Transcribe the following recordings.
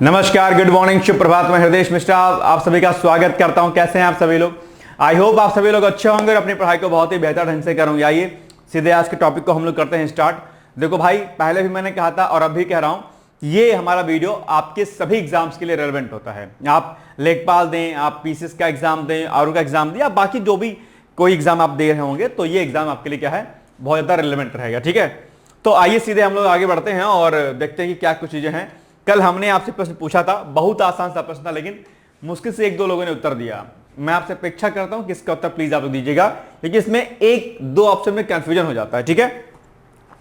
नमस्कार, good morning, शुभ प्रभात। मैं हृदय मिश्रा आप सभी का स्वागत करता हूं। कैसे हैं आप सभी लोग? आई होप आप सभी लोग अच्छे होंगे और अपनी पढ़ाई को बहुत ही बेहतर ढंग से करेंगे। आइए सीधे आज के टॉपिक को हम लोग करते हैं स्टार्ट। देखो भाई, पहले भी मैंने कहा था और अब भी कह रहा हूं, ये हमारा वीडियो आपके सभी एग्जाम्स के लिए रेलेवेंट होता है। आप लेखपाल दें, आप पीसीएस का एग्जाम दें, आर का एग्जाम दें, या बाकी जो भी कोई एग्जाम आप दे रहे होंगे, तो ये एग्जाम आपके लिए क्या है, बहुत ज्यादा रिलेवेंट रहेगा। ठीक है, तो आइए सीधे हम लोग आगे बढ़ते हैं और देखते हैं कि क्या कुछ चीजें हैं। कल हमने आपसे प्रश्न पूछा था, बहुत आसान सा प्रश्न था, लेकिन मुश्किल से एक दो लोगों ने उत्तर दिया। मैं आपसे अपेक्षा करता हूं कि इसका उत्तर प्लीज आप लोग दीजिएगा, क्योंकि इसमें एक दो ऑप्शन में कंफ्यूजन हो जाता है। ठीक है,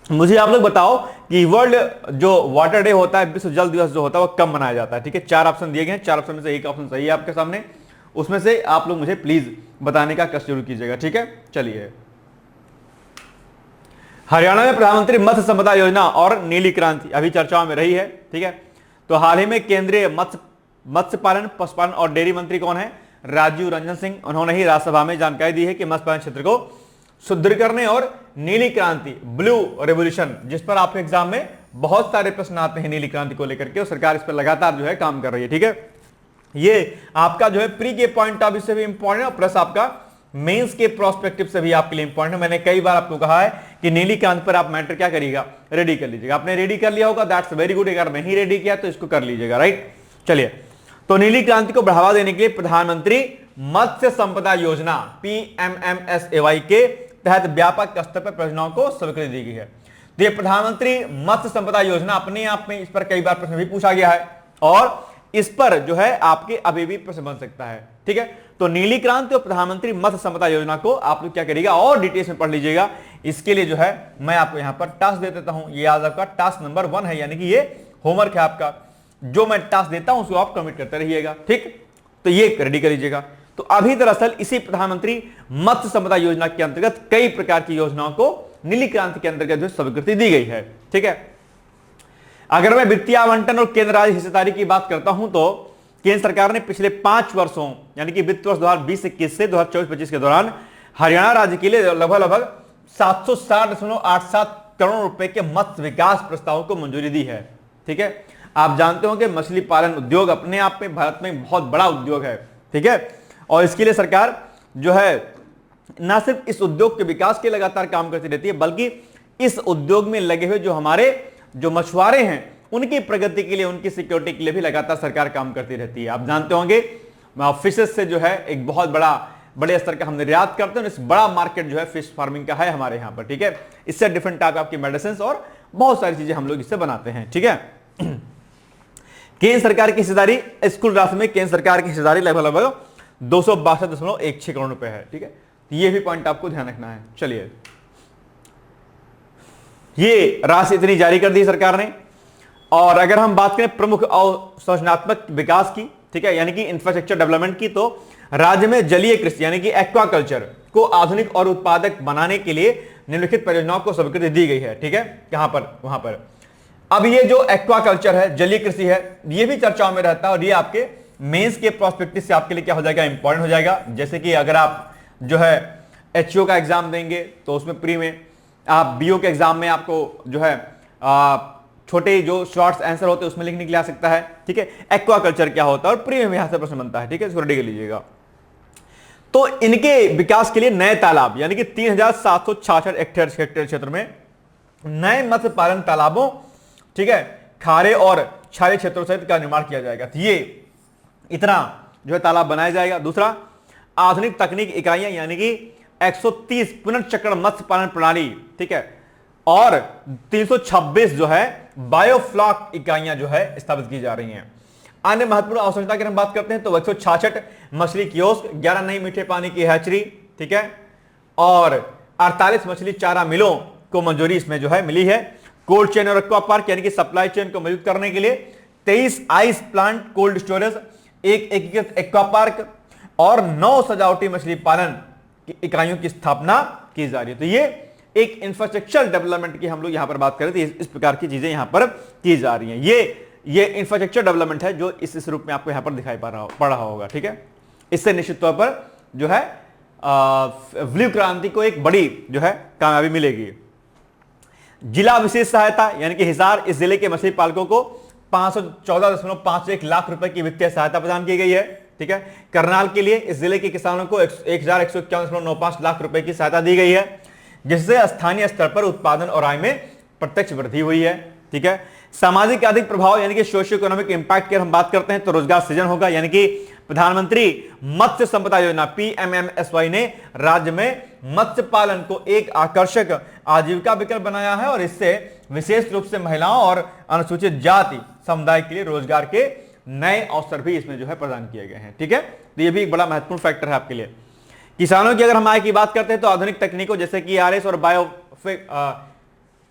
मुझे आप लोग बताओ कि वर्ल्ड जो वाटर डे होता है, विश्व जल दिवस जो होता है, वो कब मनाया जाता है? ठीक है, चार ऑप्शन दिए गए हैं, चार ऑप्शन में से एक ऑप्शन सही है आपके सामने, उसमें से आप लोग मुझे प्लीज बताने का कष्ट जरूर कीजिएगा। ठीक है, चलिए। हरियाणा में प्रधानमंत्री मत्स्य संपदा योजना और नीली क्रांति अभी चर्चाओं में रही है। ठीक है, तो हाल ही में केंद्रीय मत्स्य पालन, पशुपालन और डेयरी मंत्री कौन है? राजीव रंजन सिंह। उन्होंने ही राज्यसभा में जानकारी दी है कि मत्स्य पालन क्षेत्र को सुदृढ़ करने और नीली क्रांति, ब्लू रेवोल्यूशन, जिस पर आपके एग्जाम में बहुत सारे प्रश्न आते हैं नीली क्रांति को लेकर के, और सरकार इस पर लगातार जो है काम कर रही है। ठीक है, ये आपका जो है प्री के पॉइंट ऑफ व्यू से भी इंपॉर्टेंट है, प्लस आपका मेंस के प्रोस्पेक्टिव से भी आपके लिए इंपॉर्टेंट है। मैंने कई बार आपको कहा है कि नीली क्रांति पर आप मैटर क्या करिएगा, रेडी कर लीजिएगा। आपने रेडी कर लिया होगा, दैट्स वेरी गुड। अगर नहीं रेडी किया तो इसको कर लीजिएगा। राइट, चलिए। तो नीली क्रांति को बढ़ावा देने के लिए प्रधानमंत्री मत्स्य संपदा योजना PMMSAY के तहत व्यापक स्तर पर परियोजनाओं को स्वीकृति दी गई है। तो ये प्रधानमंत्री मत्स्य संपदा योजना अपने आप में, इस पर कई बार प्रश्न भी पूछा गया है और इस पर जो है आपके अभी भी प्रश्न बन सकता है। ठीक है, तो नीली क्रांति और प्रधानमंत्री मत्स्य संपदा योजना को आप लोग क्या करिएगा और डिटेल्स में पढ़ लीजिएगा। इसके लिए जो है मैं आपको यहां पर टास्क दे देता हूं। ये आज आपका टास्क नंबर 1 है, यानी कि ये होमवर्क है आपका। जो मैं टास्क देता हूं उसको आप कमिट करते रहिएगा। ठीक, तो ये रेडी कर लीजिएगा। तो अभी दरअसल इसी प्रधानमंत्री मत्स्य संपदा योजना के अंतर्गत कई प्रकार की योजनाओं को नीली क्रांति के अंतर्गत जो स्वीकृति दी गई है। ठीक है, अगर मैं वित्तीय आवंटन और केंद्र राज्य हिस्सेदारी की बात करता हूं, तो केंद्र सरकार ने पिछले 5 वर्षों यानी कि वित्त वर्ष 2020-21 से 2024-25 के दौरान हरियाणा राज्य के लिए लगभग 760.87 करोड़ रुपए के मत्स्य विकास प्रस्तावों को मंजूरी दी है। ठीक है, आप जानते हो कि मछली पालन उद्योग अपने आप में भारत में बहुत बड़ा उद्योग है। ठीक है, और इसके लिए सरकार जो है न सिर्फ इस उद्योग के विकास के लगातार काम करती रहती है, बल्कि इस उद्योग में लगे हुए जो हमारे जो मछुआरे हैं उनकी प्रगति के लिए, उनकी सिक्योरिटी के लिए भी लगातार सरकार काम करती रहती है। आप जानते होंगे फिशेस से जो है एक बहुत बड़े स्तर का हम निर्यात करते हैं। इस बड़ा मार्केट जो है फिश फार्मिंग का है हमारे यहाँ पर। ठीक है, इससे डिफरेंट टाइप आपकी मेडिसिन और बहुत सारी चीजें हम लोग इससे बनाते हैं। ठीक है, केंद्र सरकार की हिस्सेदारी स्कूल राशि में केंद्र सरकार की हिस्सेदारी लगभग 262.16 करोड़ रुपए है। ठीक है, ये भी पॉइंट आपको ध्यान रखना है। चलिए, ये राशि इतनी जारी कर दी सरकार ने। और अगर हम बात करें प्रमुख अवसंरचनात्मक विकास की, ठीक है, यानी कि इंफ्रास्ट्रक्चर डेवलपमेंट की, तो राज्य में जलीय कृषि यानी कि एक्वाकल्चर को आधुनिक और उत्पादक बनाने के लिए निम्नलिखित परियोजनाओं को स्वीकृति दी गई है। ठीक है, कहां पर? वहां पर। अब ये जो एक्वाकल्चर है, जलीय कृषि है, ये भी चर्चाओं में रहता है और ये आपके मेंस के प्रोस्पेक्टिव से आपके लिए क्या हो जाएगा, इंपॉर्टेंट हो जाएगा। जैसे कि अगर आप जो है HO का एग्जाम देंगे तो उसमें प्री में, आप BO के एग्जाम में आपको जो है छोटे जो शॉर्ट्स आंसर होते हैं उसमें लिखने के लिए आ सकता है। ठीक है, एक्वाकल्चर क्या होता है और प्री में यहां से प्रश्न बनता है। ठीक है, इसको रेडी कर लीजिएगा। तो इनके विकास के लिए नए तालाब यानी कि 3766 हेक्टेयर क्षेत्र में नए मत्स्य पालन तालाबों, ठीक है, खारे और क्षारीय क्षेत्रों सहित का निर्माण किया जाएगा। तो ये इतना जो है तालाब बनाया जाएगा। दूसरा, आधुनिक तकनीक इकाइयां यानी कि 130 पुनर्चक्रण मत्स्य पालन प्रणाली, ठीक है, और 326 जो है बायोफ्लॉक इकाइयां जो है स्थापित की जा रही हैं। अन्य महत्वपूर्ण अवसंरचना की हम बात करते हैं तो 166 मछली कियोस्क, 11 नई मीठे पानी की हैचरी, ठीक है, और 48 मछली चारा मिलों को मंजूरी इसमें जो है मिली है। कोल्ड चेन और एक्वा पार्क यानी कि सप्लाई चेन को मजबूत करने के लिए 23 आइस प्लांट, कोल्ड स्टोरेज, एक एकीकृत एक्वा पार्क और 9 सजावटी मछली पालन इकाइयों की स्थापना की जा रही है। तो ये एक इंफ्रास्ट्रक्चर डेवलपमेंट की हम लोग यहां पर बात करें तो इस प्रकार की चीजें यहां पर की जा रही हैं। ये इंफ्रास्ट्रक्चर डेवलपमेंट है जो इस रूप में आपको यहां पर दिखाई पड़ रहा होगा। ठीक है, इससे निश्चित तौर पर जो है ब्लू क्रांति को एक बड़ी जो है कामयाबी मिलेगी। जिला विशेष सहायता यानी कि हिसार, इस जिले के मछली पालकों को 514.51 लाख रुपए की वित्तीय सहायता प्रदान की गई है। ठीक है, करनाल के लिए इस जिले के किसानों को 1151.95 लाख रुपए की सहायता दी गई है, जिससे स्थानीय स्तर पर उत्पादन और आय में प्रत्यक्ष वृद्धि हुई है। ठीक है, सामाजिक आर्थिक प्रभाव यानी कि सोशियो इकोनॉमिक इंपैक्ट की हम बात करते हैं तो रोजगार सृजन होगा, यानी कि प्रधानमंत्री मत्स्य संपदा योजना PMMSY ने राज्य में मत्स्य पालन को एक आकर्षक आजीविका विकल्प बनाया है और इससे विशेष रूप से महिलाओं और अनुसूचित जाति समुदाय के लिए रोजगार के नए अवसर भी इसमें जो है प्रदान किए गए हैं। ठीक है, तो ये भी एक बड़ा महत्वपूर्ण फैक्टर है आपके लिए। किसानों की अगर हम आय की बात करते हैं तो आधुनिक तकनीकों जैसे कि RS और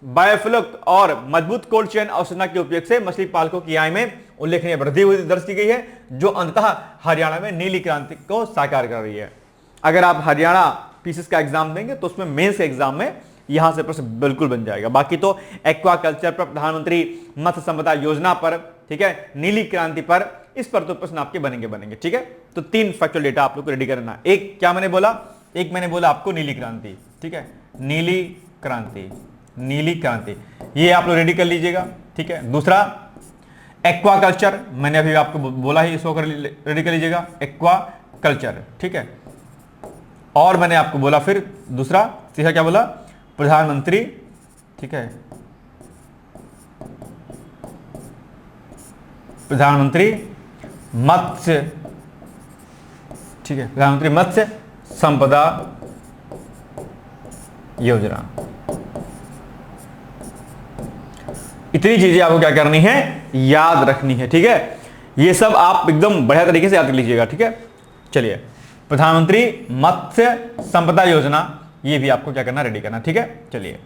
बायोफ्लक और मजबूत कोल्ड चेन अवसंरचना के उपयोग से मछली पालकों की आय में उल्लेखनीय वृद्धि दर्ज की गई है, जो अंततः हरियाणा में नीली क्रांति को साकार कर रही है। अगर आप हरियाणा पीसीएस का एग्जाम देंगे तो उसमें मेंस के एग्जाम में यहां से प्रश्न बिल्कुल बन जाएगा। बाकी तो एक्वाकल्चर पर, प्रधानमंत्री मत्स्य संपदा योजना पर, ठीक है, नीली क्रांति पर, इस पर तो प्रश्न आपके बनेंगे। ठीक है, तो 3 फैक्चुअल डेटा आप लोग को रेडी करना है। एक क्या मैंने बोला, एक मैंने बोला आपको नीली क्रांति। ठीक है, नीली क्रांति ये आप लोग रेडी कर लीजिएगा। ठीक है, दूसरा एक्वाकल्चर, मैंने अभी आपको बोला ही, इसको रेडी कर लीजिएगा, एक्वाकल्चर। ठीक है, और मैंने आपको बोला फिर दूसरा, तीसरा क्या बोला, प्रधानमंत्री। ठीक है, प्रधानमंत्री मत्स्य, ठीक है, प्रधानमंत्री मत्स्य संपदा योजना। इतनी चीजें आपको क्या करनी है, याद रखनी है। ठीक है, ये सब आप एकदम बढ़िया तरीके से याद कर लीजिएगा। ठीक है, चलिए, प्रधानमंत्री मत्स्य संपदा योजना, ये भी आपको क्या करना, रेडी करना। ठीक है, चलिए,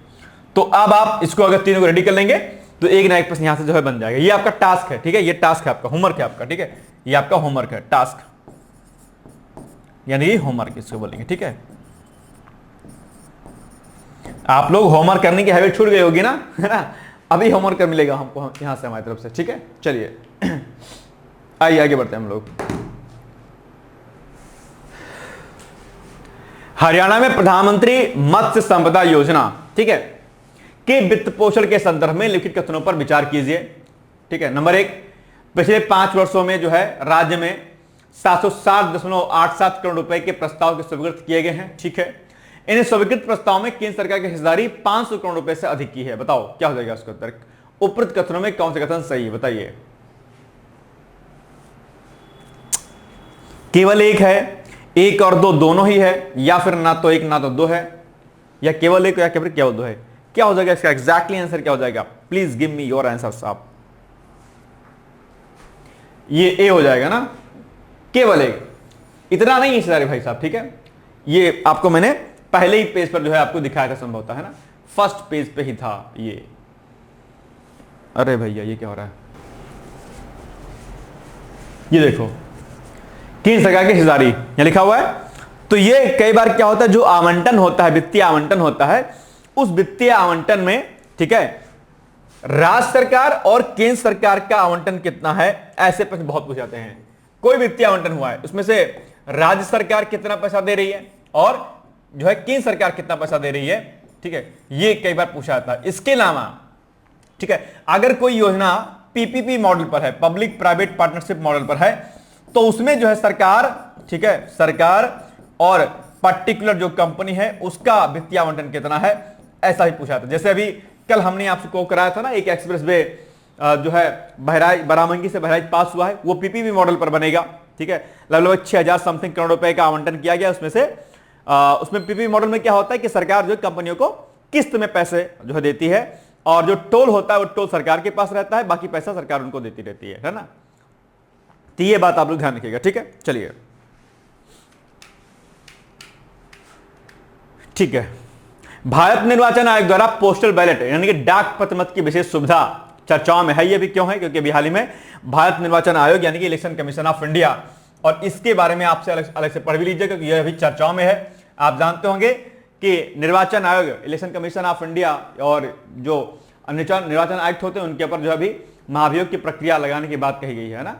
तो अब आप इसको अगर तीनों को रेडी कर लेंगे तो एक ना एक प्रश्न यहां से जो है बन जाएगा। ये आपका टास्क है। ठीक है, ये टास्क है आपका, होमवर्क है आपका। ठीक है, ये आपका होमवर्क है, टास्क यानी ये होमवर्क इसको बोलेंगे। ठीक है, आप लोग होमवर्क करने की हैबिट छूट गई होगी ना, है ना, अभी होमवर्क कर मिलेगा हमको यहां से, हमारी तरफ से। ठीक है, चलिए आइए आगे बढ़ते हैं हम लोग। हरियाणा में प्रधानमंत्री मत्स्य संपदा योजना, ठीक है, के वित्त पोषण के संदर्भ में लिखित कथनों पर विचार कीजिए। ठीक है, नंबर 1, पिछले 5 वर्षों में जो है राज्य में 760.87 करोड़ रुपए के प्रस्ताव के स्वीकृत किए गए हैं। ठीक है, इन स्वीकृत प्रस्ताव में केंद्र सरकार की हिस्सेदारी 500 करोड़ रुपए से अधिक की है। बताओ क्या हो जाएगा उसका उत्तर। उपरोक्त कथनों में कौन से कथन सही है, बताइए। केवल एक है, 1 और 2 दोनों ही है, या फिर ना तो 1 ना तो 2 है, या केवल 1 या केवल 2 है। क्या हो जाएगा इसका एग्जैक्टली आंसर, क्या हो जाएगा, please give me your answer साहब। ये ए हो जाएगा ना, केवल 1, इतना नहीं हिस्सेदारी भाई साहब। ठीक है, ये आपको मैंने पहले ही पेज पर जो है आपको दिखाया था, संभवतः, है ना, फर्स्ट पेज पे ही था ये। अरे भैया ये क्या हो रहा है, ये देखो, केंद्र सरकार की हिस्सेदारी यहां लिखा हुआ है। तो ये कई बार क्या होता है, जो आवंटन होता है, वित्तीय आवंटन होता है, उस वित्तीय आवंटन में, ठीक है, राज्य सरकार और केंद्र सरकार का आवंटन कितना है, ऐसे प्रश्न बहुत पूछ जाते हैं। कोई वित्तीय आवंटन हुआ है, उसमें से राज्य सरकार कितना पैसा दे रही है और जो है केंद्र सरकार कितना पैसा दे रही है। ठीक है, ये कई बार पूछा जाता है। इसके अलावा, ठीक है, अगर कोई योजना PPP मॉडल पर है, पब्लिक प्राइवेट पार्टनरशिप मॉडल पर है, तो उसमें जो है सरकार, ठीक है, सरकार और पर्टिकुलर जो कंपनी है उसका वित्तीय आवंटन कितना है, ऐसा ही पूछा था। जैसे अभी कल हमने आपको कराया था ना, एक एक्सप्रेस वे जो है बहराइच, बाराबंकी से बहराइच पास हुआ है, वो PPP मॉडल पर बनेगा। ठीक है, लगभग 6000 समथिंग करोड़ रुपए का आवंटन किया गया। उसमें से उसमें PPP मॉडल में क्या होता है कि सरकार जो कंपनियों को किस्त में पैसे जो है देती है, और जो टोल होता है वो टोल सरकार के पास रहता है, बाकी पैसा सरकार उनको देती रहती है ना। तो ये बात आप लोग ध्यान रखिएगा। ठीक है, चलिए, ठीक है, भारत निर्वाचन आयोग द्वारा पोस्टल बैलेट यानी कि डाक पत्र मत की विशेष सुविधा चर्चाओं में है। ये भी क्यों है, क्योंकि अभी हाल ही में भारत निर्वाचन आयोग यानी कि इलेक्शन कमीशन ऑफ इंडिया, और इसके बारे में आपसे अलग से पढ़ भी लीजिए क्योंकि यह अभी चर्चाओं में है। आप जानते होंगे कि निर्वाचन आयोग, इलेक्शन कमीशन ऑफ इंडिया और जो निर्वाचन आयुक्त होते हैं उनके ऊपर जो अभी महाभियोग की प्रक्रिया लगाने की बात कही गई है ना,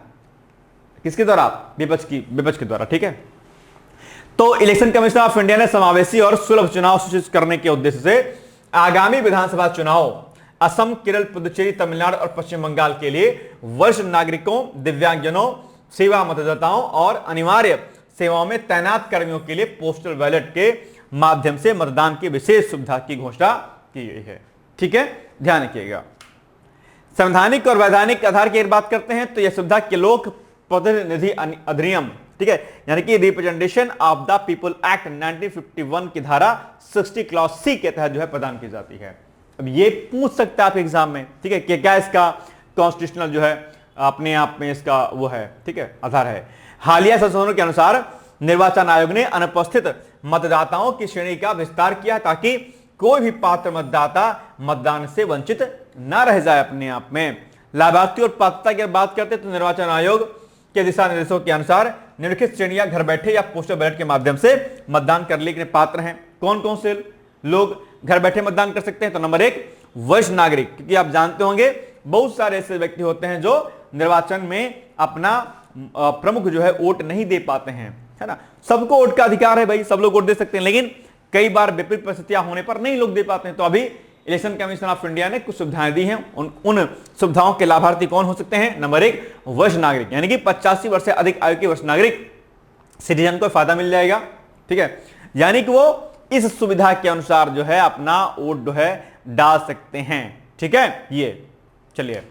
किसके द्वारा, विपक्ष के द्वारा। ठीक है, तो इलेक्शन कमीशन ऑफ इंडिया ने समावेशी और सुलभ चुनाव सुनिश्चित करने के उद्देश्य से आगामी विधानसभा चुनाव असम, केरल, पुदुचेरी, तमिलनाडु और पश्चिम बंगाल के लिए वरिष्ठ नागरिकों, दिव्यांगजनों, सेवा मतदाताओं और अनिवार्य सेवाओं में तैनात कर्मियों के लिए पोस्टल बैलेट के माध्यम से मतदान की विशेष सुविधा की घोषणा की गई है। ठीक है, ध्यान रखिएगा। संवैधानिक और वैधानिक आधार की बात करते हैं तो यह सुविधा के लोक प्रतिनिधि अधिनियम, ठीक है, यानी कि representation of the people act 1951 की धारा 60 क्लॉज सी के तहत जो है प्रदान की जाती है। अब ये पूछ सकता है आप एग्जाम में, ठीक है, कि क्या इसका कॉन्स्टिट्यूशनल जो है अपने आप में इसका वो है, ठीक है, आधार है। हालिया संशोधनों के अनुसार निर्वाचन आयोग ने अनुपस्थित मतदाताओं की श्रेणी का विस्तार किया ताकि कोई भी पात्र मतदाता मतदान से वंचित न रह जाए अपने आप में। लाभार्थी और पात्रता की बात करते तो निर्वाचन आयोग के दिशा निर्देशों के अनुसार निम्नलिखित श्रेणियां घर बैठे या पोस्टल बैलेट के माध्यम से मतदान करने के लिए पात्र हैं। कौन कौन से लोग घर बैठे मतदान कर सकते हैं? तो नंबर 1 वरिष्ठ नागरिक, क्योंकि आप जानते होंगे बहुत सारे ऐसे व्यक्ति होते हैं जो निर्वाचन में अपना प्रमुख जो है वोट नहीं दे पाते हैं, है ना। सबको वोट का अधिकार है भाई, सब लोग वोट दे सकते हैं, लेकिन कई बार विपरीत परिस्थितियां होने पर नहीं लोग दे पाते हैं। तो अभी इलेक्शन कमीशन ऑफ इंडिया ने कुछ सुविधाएं दी हैं। उन सुविधाओं के लाभार्थी कौन हो सकते हैं? नंबर 1 वरिष्ठ नागरिक, यानी कि 85 वर्ष से अधिक आयु के वरिष्ठ नागरिक सिटीजन को फायदा मिल जाएगा, ठीक है, यानी कि वो इस सुविधा के अनुसार जो है अपना वोट जो है डाल सकते हैं, ठीक है। ये चलिए,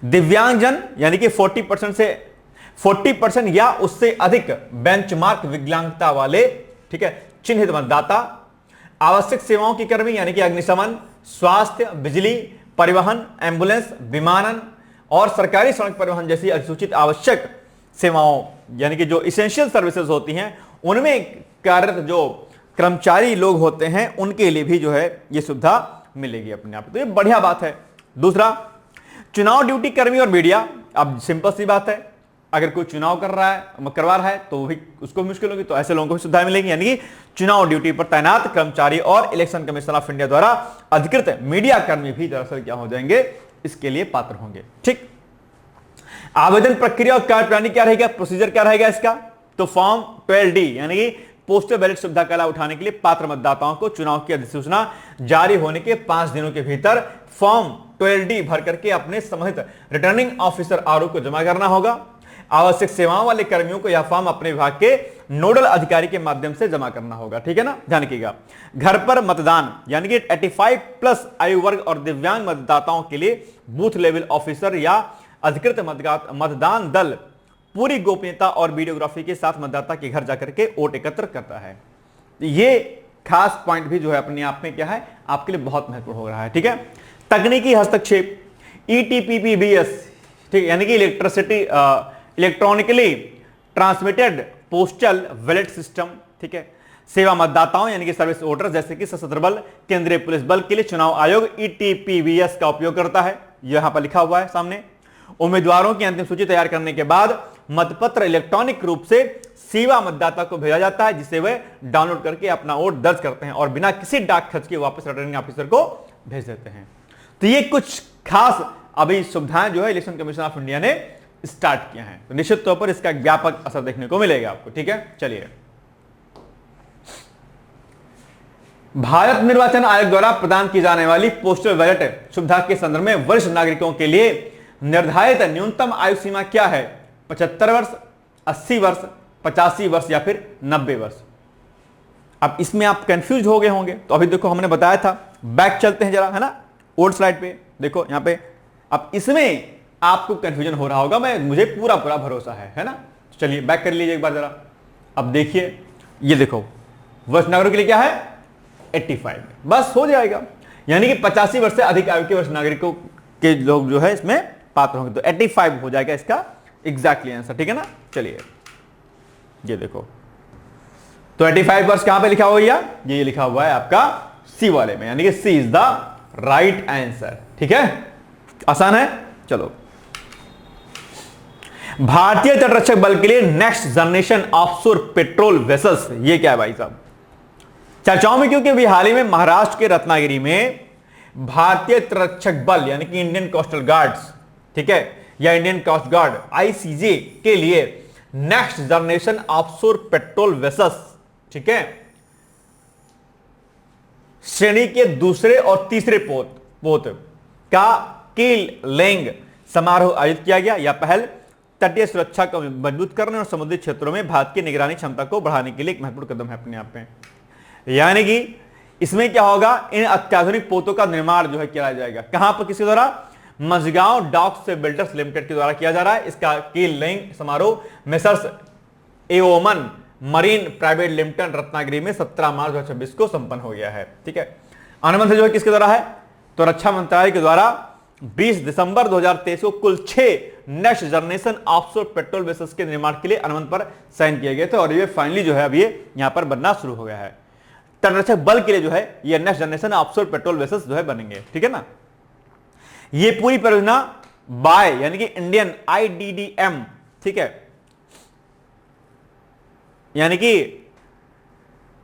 दिव्यांगजन यानी कि 40% या उससे अधिक बेंचमार्क विकलांगता वाले, ठीक है, चिन्हित मतदाता, आवश्यक सेवाओं के कर्मी यानी कि अग्निशमन, स्वास्थ्य, बिजली, परिवहन, एम्बुलेंस, विमानन और सरकारी सड़क परिवहन जैसी अधिसूचित आवश्यक सेवाओं यानी कि जो इसेंशियल सर्विसेज होती हैं उनमें कार्यरत जो कर्मचारी लोग होते हैं उनके लिए भी जो है ये सुविधा मिलेगी अपने आप। तो ये बढ़िया बात है। दूसरा, चुनाव ड्यूटी कर्मी और मीडिया। अब सिंपल सी बात है, अगर कोई चुनाव करवा रहा है तो भी उसको मुश्किल होगी, तो ऐसे लोगों को भी सुविधा मिलेगी, यानी कि चुनाव ड्यूटी पर तैनात कर्मचारी और इलेक्शन कमीशन ऑफ इंडिया द्वारा अधिकृत मीडिया कर्मी भी दरअसल क्या हो जाएंगे, इसके लिए पात्र होंगे। ठीक, आवेदन प्रक्रिया और कार्यप्रणाली क्या रहेगा, प्रोसीजर क्या रहेगा इसका? तो फॉर्म 12D यानी कि पोस्टल बैलेट सुविधा का लाभ उठाने के लिए पात्र मतदाताओं को चुनाव की अधिसूचना जारी होने के 5 दिनों के भीतर फॉर्म 12D भर करके अपने संबंधित रिटर्निंग ऑफिसर आरओ को जमा करना होगा। आवश्यक सेवाओं वाले कर्मियों को यह फॉर्म अपने विभाग के नोडल अधिकारी के माध्यम से जमा करना होगा, ठीक है ना, ध्यान रखिएगा। घर पर मतदान यानी कि 85+ आयु वर्ग और दिव्यांग मतदाताओं के लिए बूथ लेवल ऑफिसर या अधिकृत मतदान दल पूरी गोपनीयता और वीडियोग्राफी के साथ मतदाता के घर जाकर के वोट एकत्र करता है। ये खास पॉइंट भी जो है अपने आप में क्या है, आपके लिए बहुत महत्वपूर्ण हो रहा है, ठीक है। तकनीकी हस्तक्षेप, ETPPBS, ठीक है, यानी कि electronically transmitted postal ballot system, ठीक है। सेवा मतदाताओं यानी कि सर्विस वोटर जैसे कि सशस्त्र बल, केंद्रीय पुलिस बल के लिए चुनाव आयोग ETPBS का उपयोग करता है, यहां पर लिखा हुआ है सामने। उम्मीदवारों की अंतिम सूची तैयार करने के बाद मतपत्र इलेक्ट्रॉनिक रूप से सेवा मतदाता को भेजा जाता है, जिसे वे डाउनलोड करके अपना वोट दर्ज करते हैं और बिना किसी डाक खर्च के वापस रिटर्निंग ऑफिसर को भेज देते हैं। तो ये कुछ खास अभी सुविधाएं जो है इलेक्शन कमीशन ऑफ इंडिया ने स्टार्ट किया है, तो निश्चित तौर पर इसका व्यापक असर देखने को मिलेगा आपको, ठीक है। चलिए, भारत निर्वाचन आयोग द्वारा प्रदान की जाने वाली पोस्टल बैलेट सुविधा के संदर्भ में वरिष्ठ नागरिकों के लिए निर्धारित न्यूनतम आयु सीमा क्या है? 75 वर्ष, 80 वर्ष, 85 वर्ष या फिर 90 वर्ष। अब इसमें आप कंफ्यूज हो गए होंगे, तो अभी देखो हमने बताया था, बैक चलते हैं जरा, है ना, ओल्ड स्लाइड पे देखो यहां पे। अब इसमें आपको कंफ्यूजन हो रहा होगा, मुझे पूरा भरोसा है ना। चलिए बैक कर लीजिए एक बार जरा। अब देखिए, ये देखो वरिष्ठ नागरिक के लिए क्या है, 85, बस हो जाएगा, यानी कि 85 वर्ष से अधिक आयु के वरिष्ठ नागरिकों के लोग जो है इसमें पात्र होंगे, तो 85 हो जाएगा इसका एग्जैक्टली आंसर, ठीक है ना। चलिए, ये देखो, तो 85 वर्ष कहां पे लिखा हुआ है? ये लिखा हुआ है आपका सी वाले में, यानी कि सी इज द राइट आंसर, ठीक है, आसान है। चलो, भारतीय तटरक्षक बल के लिए next generation offshore patrol vessels, ये क्या है भाई साहब? चर्चाओं में क्योंकि अभी हाल ही में महाराष्ट्र के रत्नागिरी में भारतीय तटरक्षक बल यानी कि इंडियन कोस्टल गार्ड्स, ठीक है, या इंडियन कोस्ट गार्ड ICJ के लिए next generation offshore patrol vessels, ठीक है, श्रेणी के दूसरे और तीसरे पोत पोत का कील लेंग समारोह आयोजित किया गया। यह पहल तटीय सुरक्षा को मजबूत करने और समुद्री क्षेत्रों में भारत की निगरानी क्षमता को बढ़ाने के लिए एक महत्वपूर्ण कदम है अपने आप में। यानी कि इसमें क्या होगा, इन अत्याधुनिक पोतों का निर्माण जो है किया जाएगा। कहां पर, किसके द्वारा? मझगांव डॉक्स से बिल्डर्स लिमिटेड के द्वारा किया जा रहा है। इसका कील लेंग समारोह मेसर्स एओमन मरीन प्राइवेट लिमिटेड रत्नागिरी में 17 मार्च 2026 को संपन्न हो गया है। ठीक है, अनुबंध जो है किसके द्वारा है? तो रक्षा मंत्रालय के द्वारा 20 दिसंबर 2023 को कुल 6 next generation offshore patrol vessels के निर्माण के लिए अनुबंध पर साइन किए गए थे और ये फाइनली जो है अब ये यहां पर बनना शुरू हो गया है। तटरक्षक बल के लिए जो है ये next generation offshore patrol vessels जो है बनेंगे। ठीक है ना। ये पूरी परियोजना बाय यानी कि इंडियन IDDM, ठीक है, यानी कि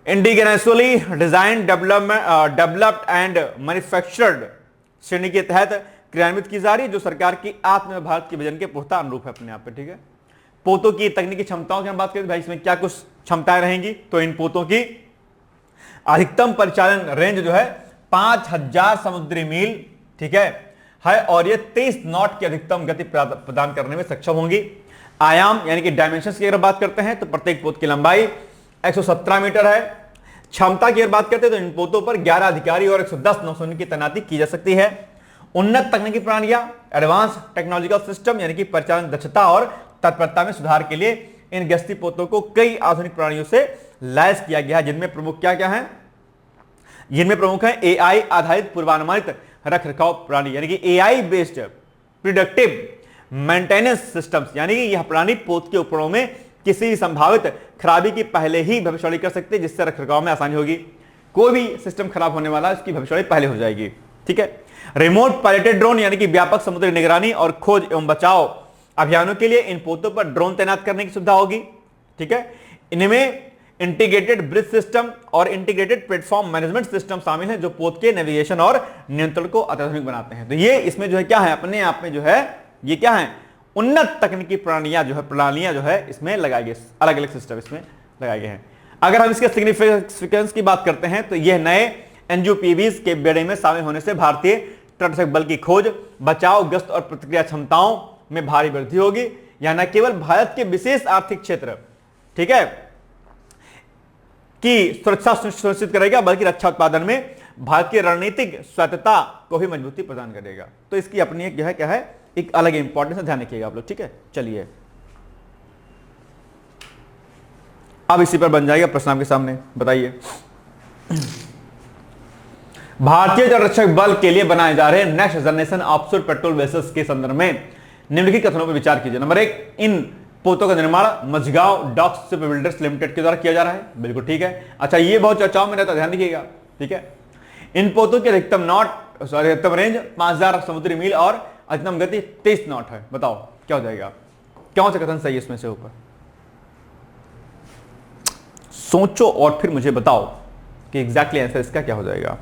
indigenously design developed and manufactured श्रेणी के तहत क्रियान्वित की जा रही है, जो सरकार की आत्मनिर्भर भारत के विजन के पुख्ता अनुरूप है अपने आप पे। ठीक है, पोतों की तकनीकी क्षमताओं की हम बात करें भाई, इसमें क्या कुछ क्षमताएं रहेंगी? तो इन पोतों की अधिकतम परिचालन रेंज जो है 5000 समुद्री मील, ठीक है और ये 23 नॉट की अधिकतम गति प्रदान करने में सक्षम होंगी। आयाम यानी कि डायमेंशंस की अगर बात करते हैं तो प्रत्येक पोत की लंबाई 117 मीटर है। क्षमता की अगर बात करते हैं तो इन पोतों पर 11 अधिकारी और 110 नौसैनिक की तैनाती की जा सकती है। उन्नत तकनीकी प्रणालियां, एडवांस टेक्नोलॉजिकल सिस्टम यानी कि परिचालन दक्षता और तत्परता में सुधार के लिए इन गश्ती पोतों को कई आधुनिक प्रणालियों से लैस किया गया है, जिनमें प्रमुख क्या क्या है? जिनमें प्रमुख है AI आधारित पूर्वानुमानित रखरखाव प्रणाली यानी कि AI based predictive maintenance systems, यानी कि यह प्रणाली पोत के उपकरणों में किसी संभावित खराबी की पहले ही भविष्यवाणी कर सकते हैं, जिससे रखरखाव में आसानी होगी। कोई भी सिस्टम खराब होने वाला है उसकी भविष्यवाणी पहले हो जाएगी। ठीक है, रिमोट पायलटेड ड्रोन यानी कि व्यापक समुद्री निगरानी और खोज एवं बचाव अभियानों के लिए इन पोतों पर ड्रोन तैनात करने की सुविधा होगी। ठीक है, इनमें इंटीग्रेटेड ब्रिज सिस्टम और इंटीग्रेटेड प्लेटफॉर्म मैनेजमेंट सिस्टम शामिल हैं, जो पोत के नेविगेशन और नियंत्रण को अत्याधुनिक बनाते हैं। तो ये इसमें जो है क्या है, अपने आप में जो है ये क्या है, उन्नत तकनीकी प्रणालियां जो है इसमें लगाई गई, अलग अलग सिस्टम इसमें लगाए गए हैं। अगर हम इसके सिग्निफिकेंस की बात करते हैं तो यह नए NUPVs के बेड़े में शामिल होने से भारतीय तटरक्षक बल की खोज, बचाव, गश्त और प्रतिक्रिया क्षमताओं में भारी वृद्धि होगी। यह न केवल भारत के विशेष आर्थिक क्षेत्र, ठीक है, की सुरक्षा सुनिश्चित करेगा, बल्कि रक्षा उत्पादन में भारत की रणनीतिक स्वायत्तता को भी मजबूती प्रदान करेगा। तो इसकी अपनी एक क्या है, एक अलग इंपॉर्टेंस है, ध्यान रखिएगा आप लोग। ठीक है, चलिए अब इसी पर बन जाएगा प्रश्न आपके सामने। बताइए, भारतीय तटरक्षक बल के लिए बनाए जा रहे next generation offshore patrol vessels के संदर्भ में निम्नलिखित कथनों पर विचार कीजिए। नंबर 1, इन पोतों का निर्माण Mazagon docks shipbuilders limited के द्वारा किया जा रहा है। बिल्कुल ठीक है। अच्छा, ये बहुत चर्चाओं में रहता, ध्यान रखिएगा। ठीक है, इन पोतों की अधिकतम रेंज 5000 समुद्री मील और अधिकतम गति 23 नॉट है। बताओ क्या हो जाएगा, कौन सा कथन सही है इसमें से? ऊपर सोचो और फिर मुझे बताओ कि एग्जैक्टली आंसर इसका क्या हो जाएगा।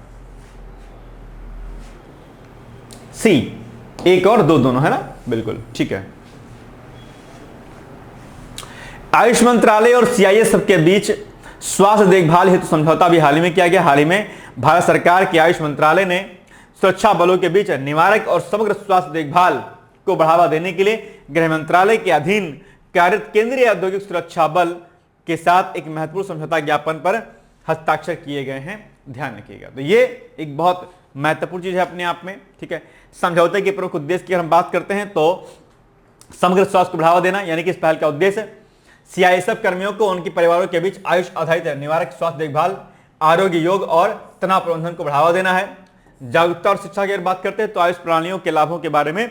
सी, 1 और 2 दोनों है ना, बिल्कुल ठीक है। आयुष मंत्रालय और CISF के बीच स्वास्थ्य देखभाल हेतु समझौता भी हाल ही में किया गया। हाल ही में भारत सरकार के आयुष मंत्रालय ने सुरक्षा बलों के बीच निवारक और समग्र स्वास्थ्य देखभाल को बढ़ावा देने के लिए गृह मंत्रालय के अधीन कार्यरत केंद्रीय औद्योगिक सुरक्षा बल के साथ एक महत्वपूर्ण समझौता ज्ञापन पर हस्ताक्षर किए गए हैं। ध्यान रखिएगा, तो ये एक बहुत महत्वपूर्ण चीज है अपने आप में। ठीक है, समझौते के प्रमुख उद्देश्य की हम बात करते हैं तो समग्र स्वास्थ्य को बढ़ावा देना, यानी कि इस पहल का उद्देश्य CISF कर्मियों को उनके परिवारों के बीच आयुष आधारित निवारक स्वास्थ्य देखभाल, आरोग्य, योग और तनाव प्रबंधन को बढ़ावा देना है। जागरूकता और शिक्षा की अगर बात करते हैं तो आयुष प्रणालियों के लाभों के बारे में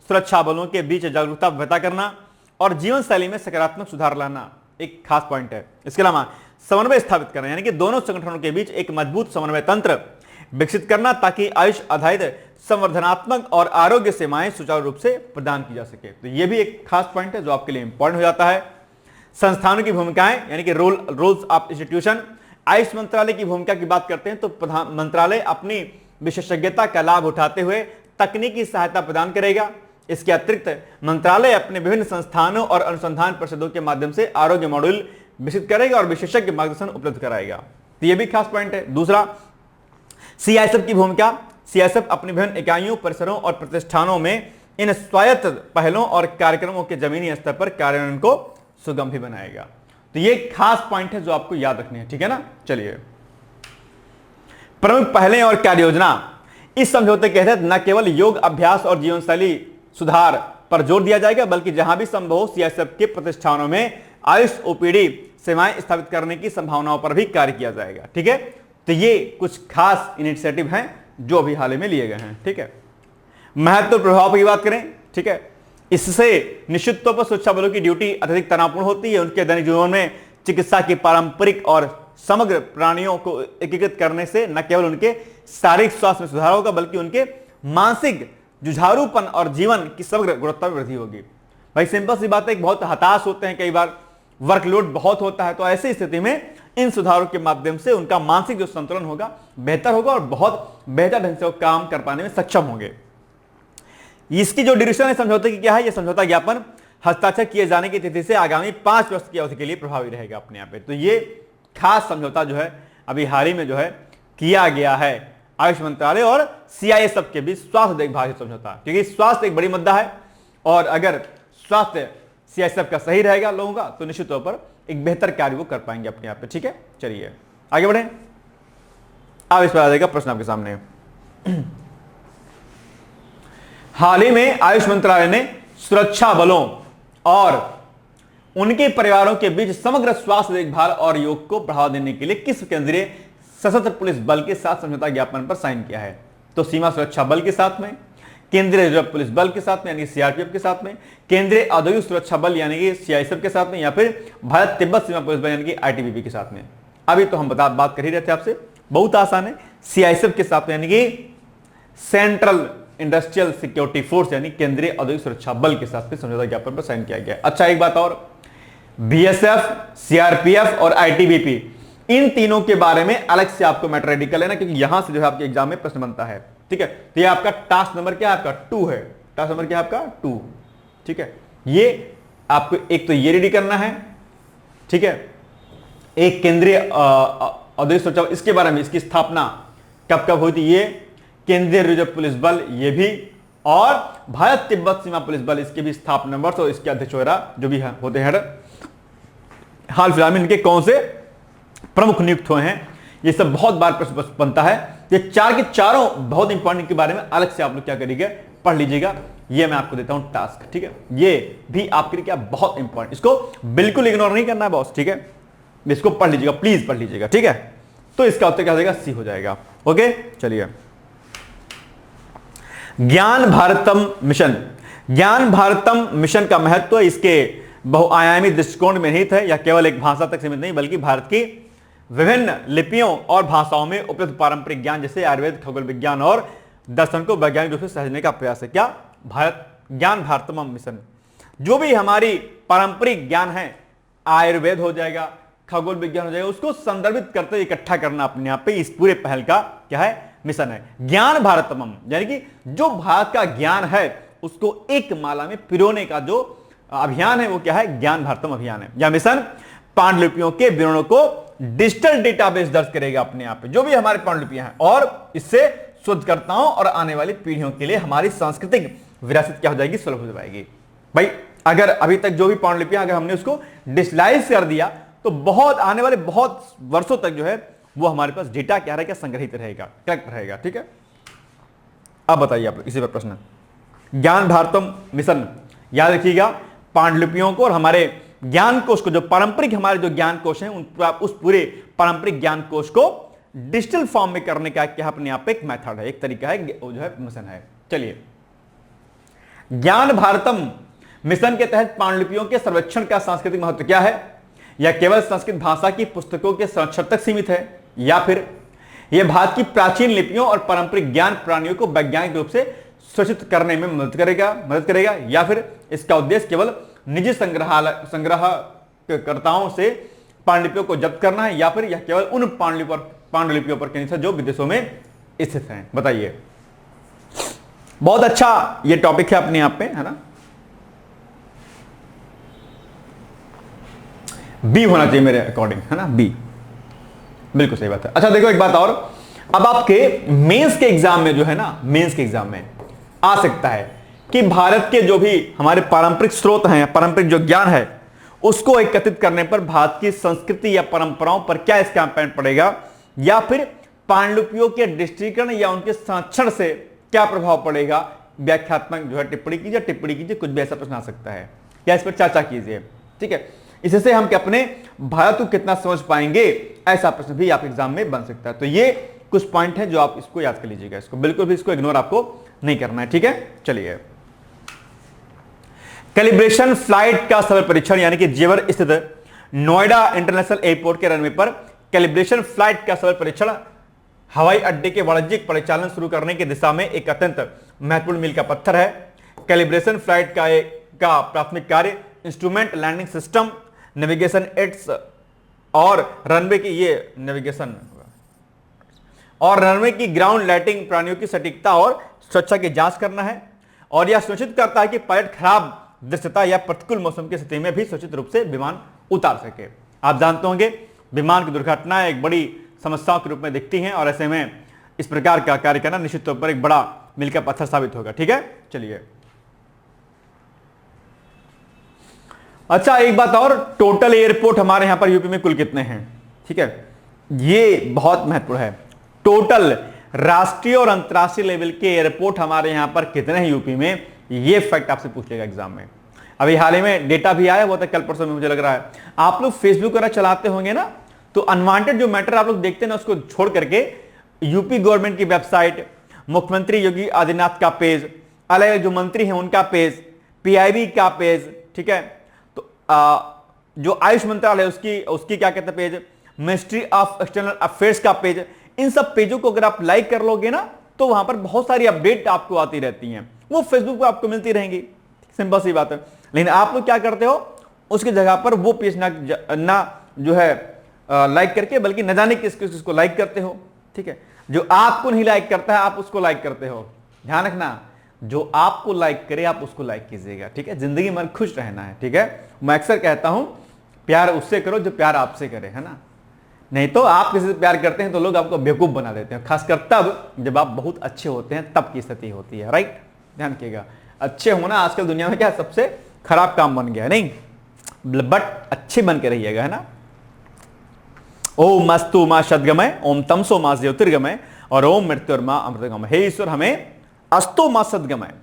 सुरक्षा बलों के बीच जागरूकता पैदा करना और जीवन शैली में सकारात्मक सुधार लाना एक खास पॉइंट है। इसके अलावा समन्वय स्थापित करना, यानी कि दोनों संगठनों के बीच एक मजबूत समन्वय तंत्र विकसित करना ताकि आयुष आधारित संवर्धनात्मक और आरोग्य सेवाएं सुचारू रूप से प्रदान की जा सके। तो यह भी एक खास पॉइंट है जो आपके लिए इंपॉर्टेंट हो जाता है। संस्थानों की भूमिकाएं, यानी कि रोल्स ऑफ इंस्टीट्यूशन। आयुष मंत्रालय की भूमिका की बात करते हैं तो मंत्रालय अपनी विशेषज्ञता का लाभ उठाते हुए तकनीकी सहायता प्रदान करेगा। इसके अतिरिक्त मंत्रालय अपने विभिन्न संस्थानों और अनुसंधान परिषदों के माध्यम से आरोग्य मॉड्यूल विकसित करेगा और विशेषज्ञ मार्गदर्शन उपलब्ध कराएगा। तो यह भी खास पॉइंट है। दूसरा, CISF की भूमिका सीआईएसएफ अपनी विभिन्न इकाइयों, परिसरों और प्रतिष्ठानों में इन स्वायत्त पहलों और कार्यक्रमों के जमीनी स्तर पर कार्यान्वयन को सुगम भी बनाएगा। तो ये खास पॉइंट है जो आपको याद रखनी है, ठीक है ना। चलिए, प्रमुख पहलें और कार्य योजना। इस समझौते के तहत न केवल योग अभ्यास और जीवन शैली सुधार पर जोर दिया जाएगा, बल्कि जहां भी संभव हो सीआईएसएफ के प्रतिष्ठानों में आयुष ओपीडी सेवाएं स्थापित करने की संभावनाओं पर भी कार्य किया जाएगा, ठीक है। तो ये कुछ खास इनिशिएटिव हैं जो अभी हाल ही में लिए गए हैं, ठीक है। महत्व प्रभाव की बात करें, ठीक है, इससे निश्चित तौर पर सुरक्षा बलों की ड्यूटी अत्यधिक तनावपूर्ण होती है। उनके दैनिक जीवन में चिकित्सा की पारंपरिक और समग्र प्राणियों को एकीकृत करने से न केवल उनके शारीरिक स्वास्थ्य में सुधार होगा, बल्कि उनके मानसिक जुझारूपन और जीवन की समग्र गुणवत्ता में वृद्धि होगी। भाई सिंपल सी बात है, बहुत हताश होते हैं, कई बार वर्कलोड बहुत होता है, तो ऐसी स्थिति में इन सुधारों के माध्यम से उनका मानसिक जो संतुलन होगा बेहतर होगा और बहुत बेहतर ढंग से वो काम कर पाने में सक्षम होंगे। इसकी जो ड्यूरेशन है समझौते की क्या है, यह समझौता ज्ञापन हस्ताक्षर किए जाने की तिथि से आगामी 5 वर्ष की अवधि के लिए प्रभावी रहेगा अपने यहाँ पे। तो ये खास समझौता जो है अभी हाल ही में जो है किया गया है आयुष मंत्रालय और सीआईएसएफ के बीच स्वास्थ्य देखभाल समझौता, क्योंकि स्वास्थ्य एक बड़ी मुद्दा है और अगर स्वास्थ्य सीआईएसएफ का सही रहेगा लोगों का तो निश्चित तौर पर एक बेहतर कार्य वो कर पाएंगे अपने आप पे, ठीक है। चलिए आगे बढ़े। अब इस पर आ जाएगा प्रश्न आपके सामने। हाल ही में आयुष मंत्रालय ने सुरक्षा बलों और उनके परिवारों के बीच समग्र स्वास्थ्य देखभाल और योग को बढ़ावा देने के लिए किस केंद्रीय सशस्त्र पुलिस बल के साथ समझौता ज्ञापन पर साइन किया है? तो सीमा सुरक्षा बल के साथ में, केंद्रीय रिजर्व पुलिस बल के साथ में यानी सीआरपीएफ के साथ में, केंद्रीय औद्योगिक सुरक्षा बल यानी कि सीआईएसएफ के साथ में, या फिर भारत तिब्बत सीमा पुलिस बल यानी कि आईटीबीपी के साथ में। अभी तो हम बात कर ही रहे थे आपसे, बहुत आसान है, सीआईएसएफ के साथ में यानी कि सेंट्रल इंडस्ट्रियल सिक्योरिटी फोर्स यानी केंद्रीय औद्योगिक सुरक्षा बल के साथ में समझौता ज्ञापन पर साइन किया गया। अच्छा एक बात और, बीएसएफ, सीआरपीएफ और आईटीबीपी इन तीनों के बारे में अलग से आपको मैटर रेडी कर लेना, क्योंकि यहां से जो है आपके एग्जाम में प्रश्न बनता है, ठीक है। तो ये आपका टास्क नंबर क्या है? आपका 2 है। टास्क नंबर क्या है आपका? 2, ठीक है। ये आपको एक तो ये रेडी करना है, ठीक है। एक केंद्रीय औद्योगिक सुरक्षा, इसके बारे में, इसकी स्थापना कब कब हुई थी, ये केंद्रीय रिजर्व पुलिस बल ये भी, और भारत तिब्बत सीमा पुलिस बल इसके भी स्थापना नंबर, तो इसके अध्यक्ष वगैरह जो भी होते हैं हाल फिलहाल में इनके कौन से प्रमुख नियुक्त हुए हैं, ये सब बहुत बार प्रश्न बनता है। ये चार के चारों बहुत इंपॉर्टेंट के बारे में अलग से आप लोग क्या करिएगा, पढ़ लीजिएगा। ये मैं आपको देता हूं टास्क, ठीक है। ये भी आपके लिए क्या बहुत इंपॉर्टेंट, इसको बिल्कुल इग्नोर नहीं करना है बॉस, ठीक है। इसको पढ़ लीजिएगा, प्लीज पढ़ लीजिएगा, ठीक है। तो इसका उत्तर क्या हो जाएगा? सी हो जाएगा। ओके चलिए, ज्ञान भारतम मिशन। ज्ञान भारतम मिशन का महत्व इसके बहुआयामी दृष्टिकोण में निहित है। यह केवल एक भाषा तक सीमित नहीं, बल्कि भारत की विभिन्न लिपियों और भाषाओं में उपलब्ध पारंपरिक ज्ञान जैसे आयुर्वेद, खगोल विज्ञान और दर्शन को वैज्ञानिक रूप से सहेजने का प्रयास है। क्या? भारत ज्ञान भारतम मिशन। जो भी हमारी पारंपरिक ज्ञान है, आयुर्वेद हो जाएगा, खगोल विज्ञान हो जाएगा, उसको संदर्भित करते हुए इकट्ठा करना अपने आप पे इस पूरे पहल का क्या है? मिशन है। ज्ञान भारतम यानी कि जो भारत का ज्ञान है उसको एक माला में पिरोने का जो अभियान है वो क्या है? ज्ञान भारतम अभियान है। यह मिशन पांडुलिपियों के विवरणों को डिजिटल डेटाबेस दर्ज करेगा अपने आप पे, जो भी हमारे पांडुलिपियां हैं, और इससे शोधकर्ताओं और आने वाली पीढ़ियों के लिए हमारी सांस्कृतिक विरासत क्या हो जाएगी? सुलभ हो जाएगी। भाई अगर अभी तक जो भी पांडुलिपियां अगर हमने उसको डिजिटलाइज कर दिया तो बहुत आने वाले बहुत वर्षों तक जो है वो हमारे पास डेटा क्या रहेगा? संग्रहित रहेगा, करेक्ट रहेगा, ठीक है। अब बताइए आप इसी पर प्रश्न। ज्ञान भारतम मिशन याद रखिएगा, पांडुलिपियों को और हमारे ज्ञान कोश को, जो पारंपरिक हमारे जो ज्ञान कोश हैं उस पूरे पारंपरिक ज्ञान कोश को डिजिटल फॉर्म में करने का क्या अपने आप एक मेथड है, एक तरीका है, वो जो है मिशन है। चलिए, ज्ञान भारतम मिशन के तहत पांडुलिपियों के सर्वेक्षण का सांस्कृतिक महत्व क्या है? यह केवल संस्कृत भाषा की पुस्तकों के संरक्षण तक सीमित है, या फिर यह भारत की प्राचीन लिपियों और पारंपरिक ज्ञान प्रणालियों को वैज्ञानिक रूप से सुरक्षित करने में मदद करेगा, या फिर इसका उद्देश्य केवल निजी संग्रहकर्ताओं से पांडुलिपियों को जब्त करना है, या फिर यह केवल उन पांडुलिपियों पर केंद्रित है जो विदेशों में स्थित हैं? बताइए। बहुत अच्छा ये टॉपिक है अपने आप पे, है ना। बी होना चाहिए मेरे अकॉर्डिंग, है ना, बी, बिल्कुल सही बात है। अच्छा देखो एक बात और, अब आपके मेंस के एग्जाम में जो है ना, मेंस के एग्जाम में आ सकता है कि भारत के जो भी हमारे पारंपरिक स्रोत हैं, पारंपरिक जो ज्ञान है, उसको एकत्रित करने पर भारत की संस्कृति या परंपराओं पर क्या इसका इम्पैक्ट पड़ेगा, या फिर पांडुलिपियों के डिजिटीकरण या उनके संरक्षण से क्या प्रभाव पड़ेगा। व्याख्यात्मक जो है टिप्पणी कीजिए, कुछ भी ऐसा प्रश्न आ सकता है, या इस पर चर्चा कीजिए। ठीक है, इससे हम अपने भारत को कितना समझ पाएंगे, ऐसा प्रश्न भी आप एग्जाम में बन सकता है। तो ये कुछ पॉइंट है जो आप इसको याद कर लीजिएगा, इसको बिल्कुल भी इसको इग्नोर आपको नहीं करना है। ठीक है, चलिए। कैलिब्रेशन फ्लाइट का सफल परीक्षण, यानी कि जेवर स्थित नोएडा इंटरनेशनल एयरपोर्ट के रनवे पर कैलिब्रेशन फ्लाइट का सफल परीक्षण हवाई अड्डे के वाणिज्यिक परिचालन शुरू करने की दिशा में एक अत्यंत महत्वपूर्ण मील का पत्थर है। कैलिब्रेशन फ्लाइट का प्राथमिक कार्य instrument landing system, navigation aids और रनवे की ये नेविगेशन और रनवे की ग्राउंड लाइटिंग, प्राणियों की सटीकता और सुरक्षा की जांच करना है। और यह सुनिश्चित करता है कि पायलट खराब दृश्यता या प्रतिकूल मौसम की स्थिति में भी सुरक्षित रूप से विमान उतार सके। आप जानते होंगे विमान की दुर्घटनाएं एक बड़ी समस्याओं के रूप में दिखती हैं, और ऐसे में इस प्रकार का कार्य करना निश्चित तौर पर एक बड़ा मील का पत्थर साबित होगा। ठीक है, चलिए। अच्छा, एक बात और, टोटल एयरपोर्ट हमारे यहां पर यूपी में कुल कितने हैं? ठीक है, ये बहुत महत्वपूर्ण है। टोटल राष्ट्रीय और अंतरराष्ट्रीय लेवल के एयरपोर्ट हमारे यहां पर कितने हैं यूपी में, ये फैक्ट आपसे पूछ लेगा एग्जाम में। अभी हाल ही में डेटा भी आया हुआ था, कल परसों में मुझे लग रहा है। आप लोग फेसबुक वगैरह चलाते होंगे ना, तो अनवांटेड जो मैटर आप लोग देखते हैं ना, उसको छोड़ करके यूपी गवर्नमेंट की वेबसाइट, मुख्यमंत्री योगी आदित्यनाथ का पेज, अलग जो मंत्री हैं उनका पेज, पीआईबी का पेज, ठीक है, तो जो आयुष मंत्रालय उसकी क्या कहते हैं page, ministry of external affairs का पेज, इन सब पेजों को अगर आप लाइक कर लोगे ना, तो वहां पर बहुत सारी अपडेट आपको आती रहती हैं, वो फेसबुक पे आपको मिलती रहेंगी। सिंपल सी बात है। लेकिन आप लोग क्या करते हो, उसकी जगह पर वो पेज ना जो है लाइक करके, बल्कि न जाने किसको लाइक करते हो। ठीक है, जो आपको नहीं लाइक करता है आप उसको लाइक करते हो। ध्यान रखना, जो आपको लाइक करे आप उसको लाइक कीजिएगा। ठीक है, जिंदगी में खुश रहना है। ठीक है, मैं अक्सर कहता हूं प्यार उससे करो जो प्यार आपसे करे, है ना। नहीं तो आप किसी से प्यार करते हैं तो लोग आपको बेवकूफ बना देते हैं, खासकर तब जब आप बहुत अच्छे होते हैं, तब की स्थिति होती है। राइट, ध्यान रखिएगा। अच्छे होना आजकल दुनिया में क्या सबसे खराब काम बन गया है, नहीं, बट अच्छे बन के रहिएगा, है ना। ओम अस्तु मां सद्गमय, ओम तमसो मां ज्योतिर्गमय, और ओम मृत्युर्मा अमृतगमय। हे ईश्वर, हमें अस्तो मां सद्गमय,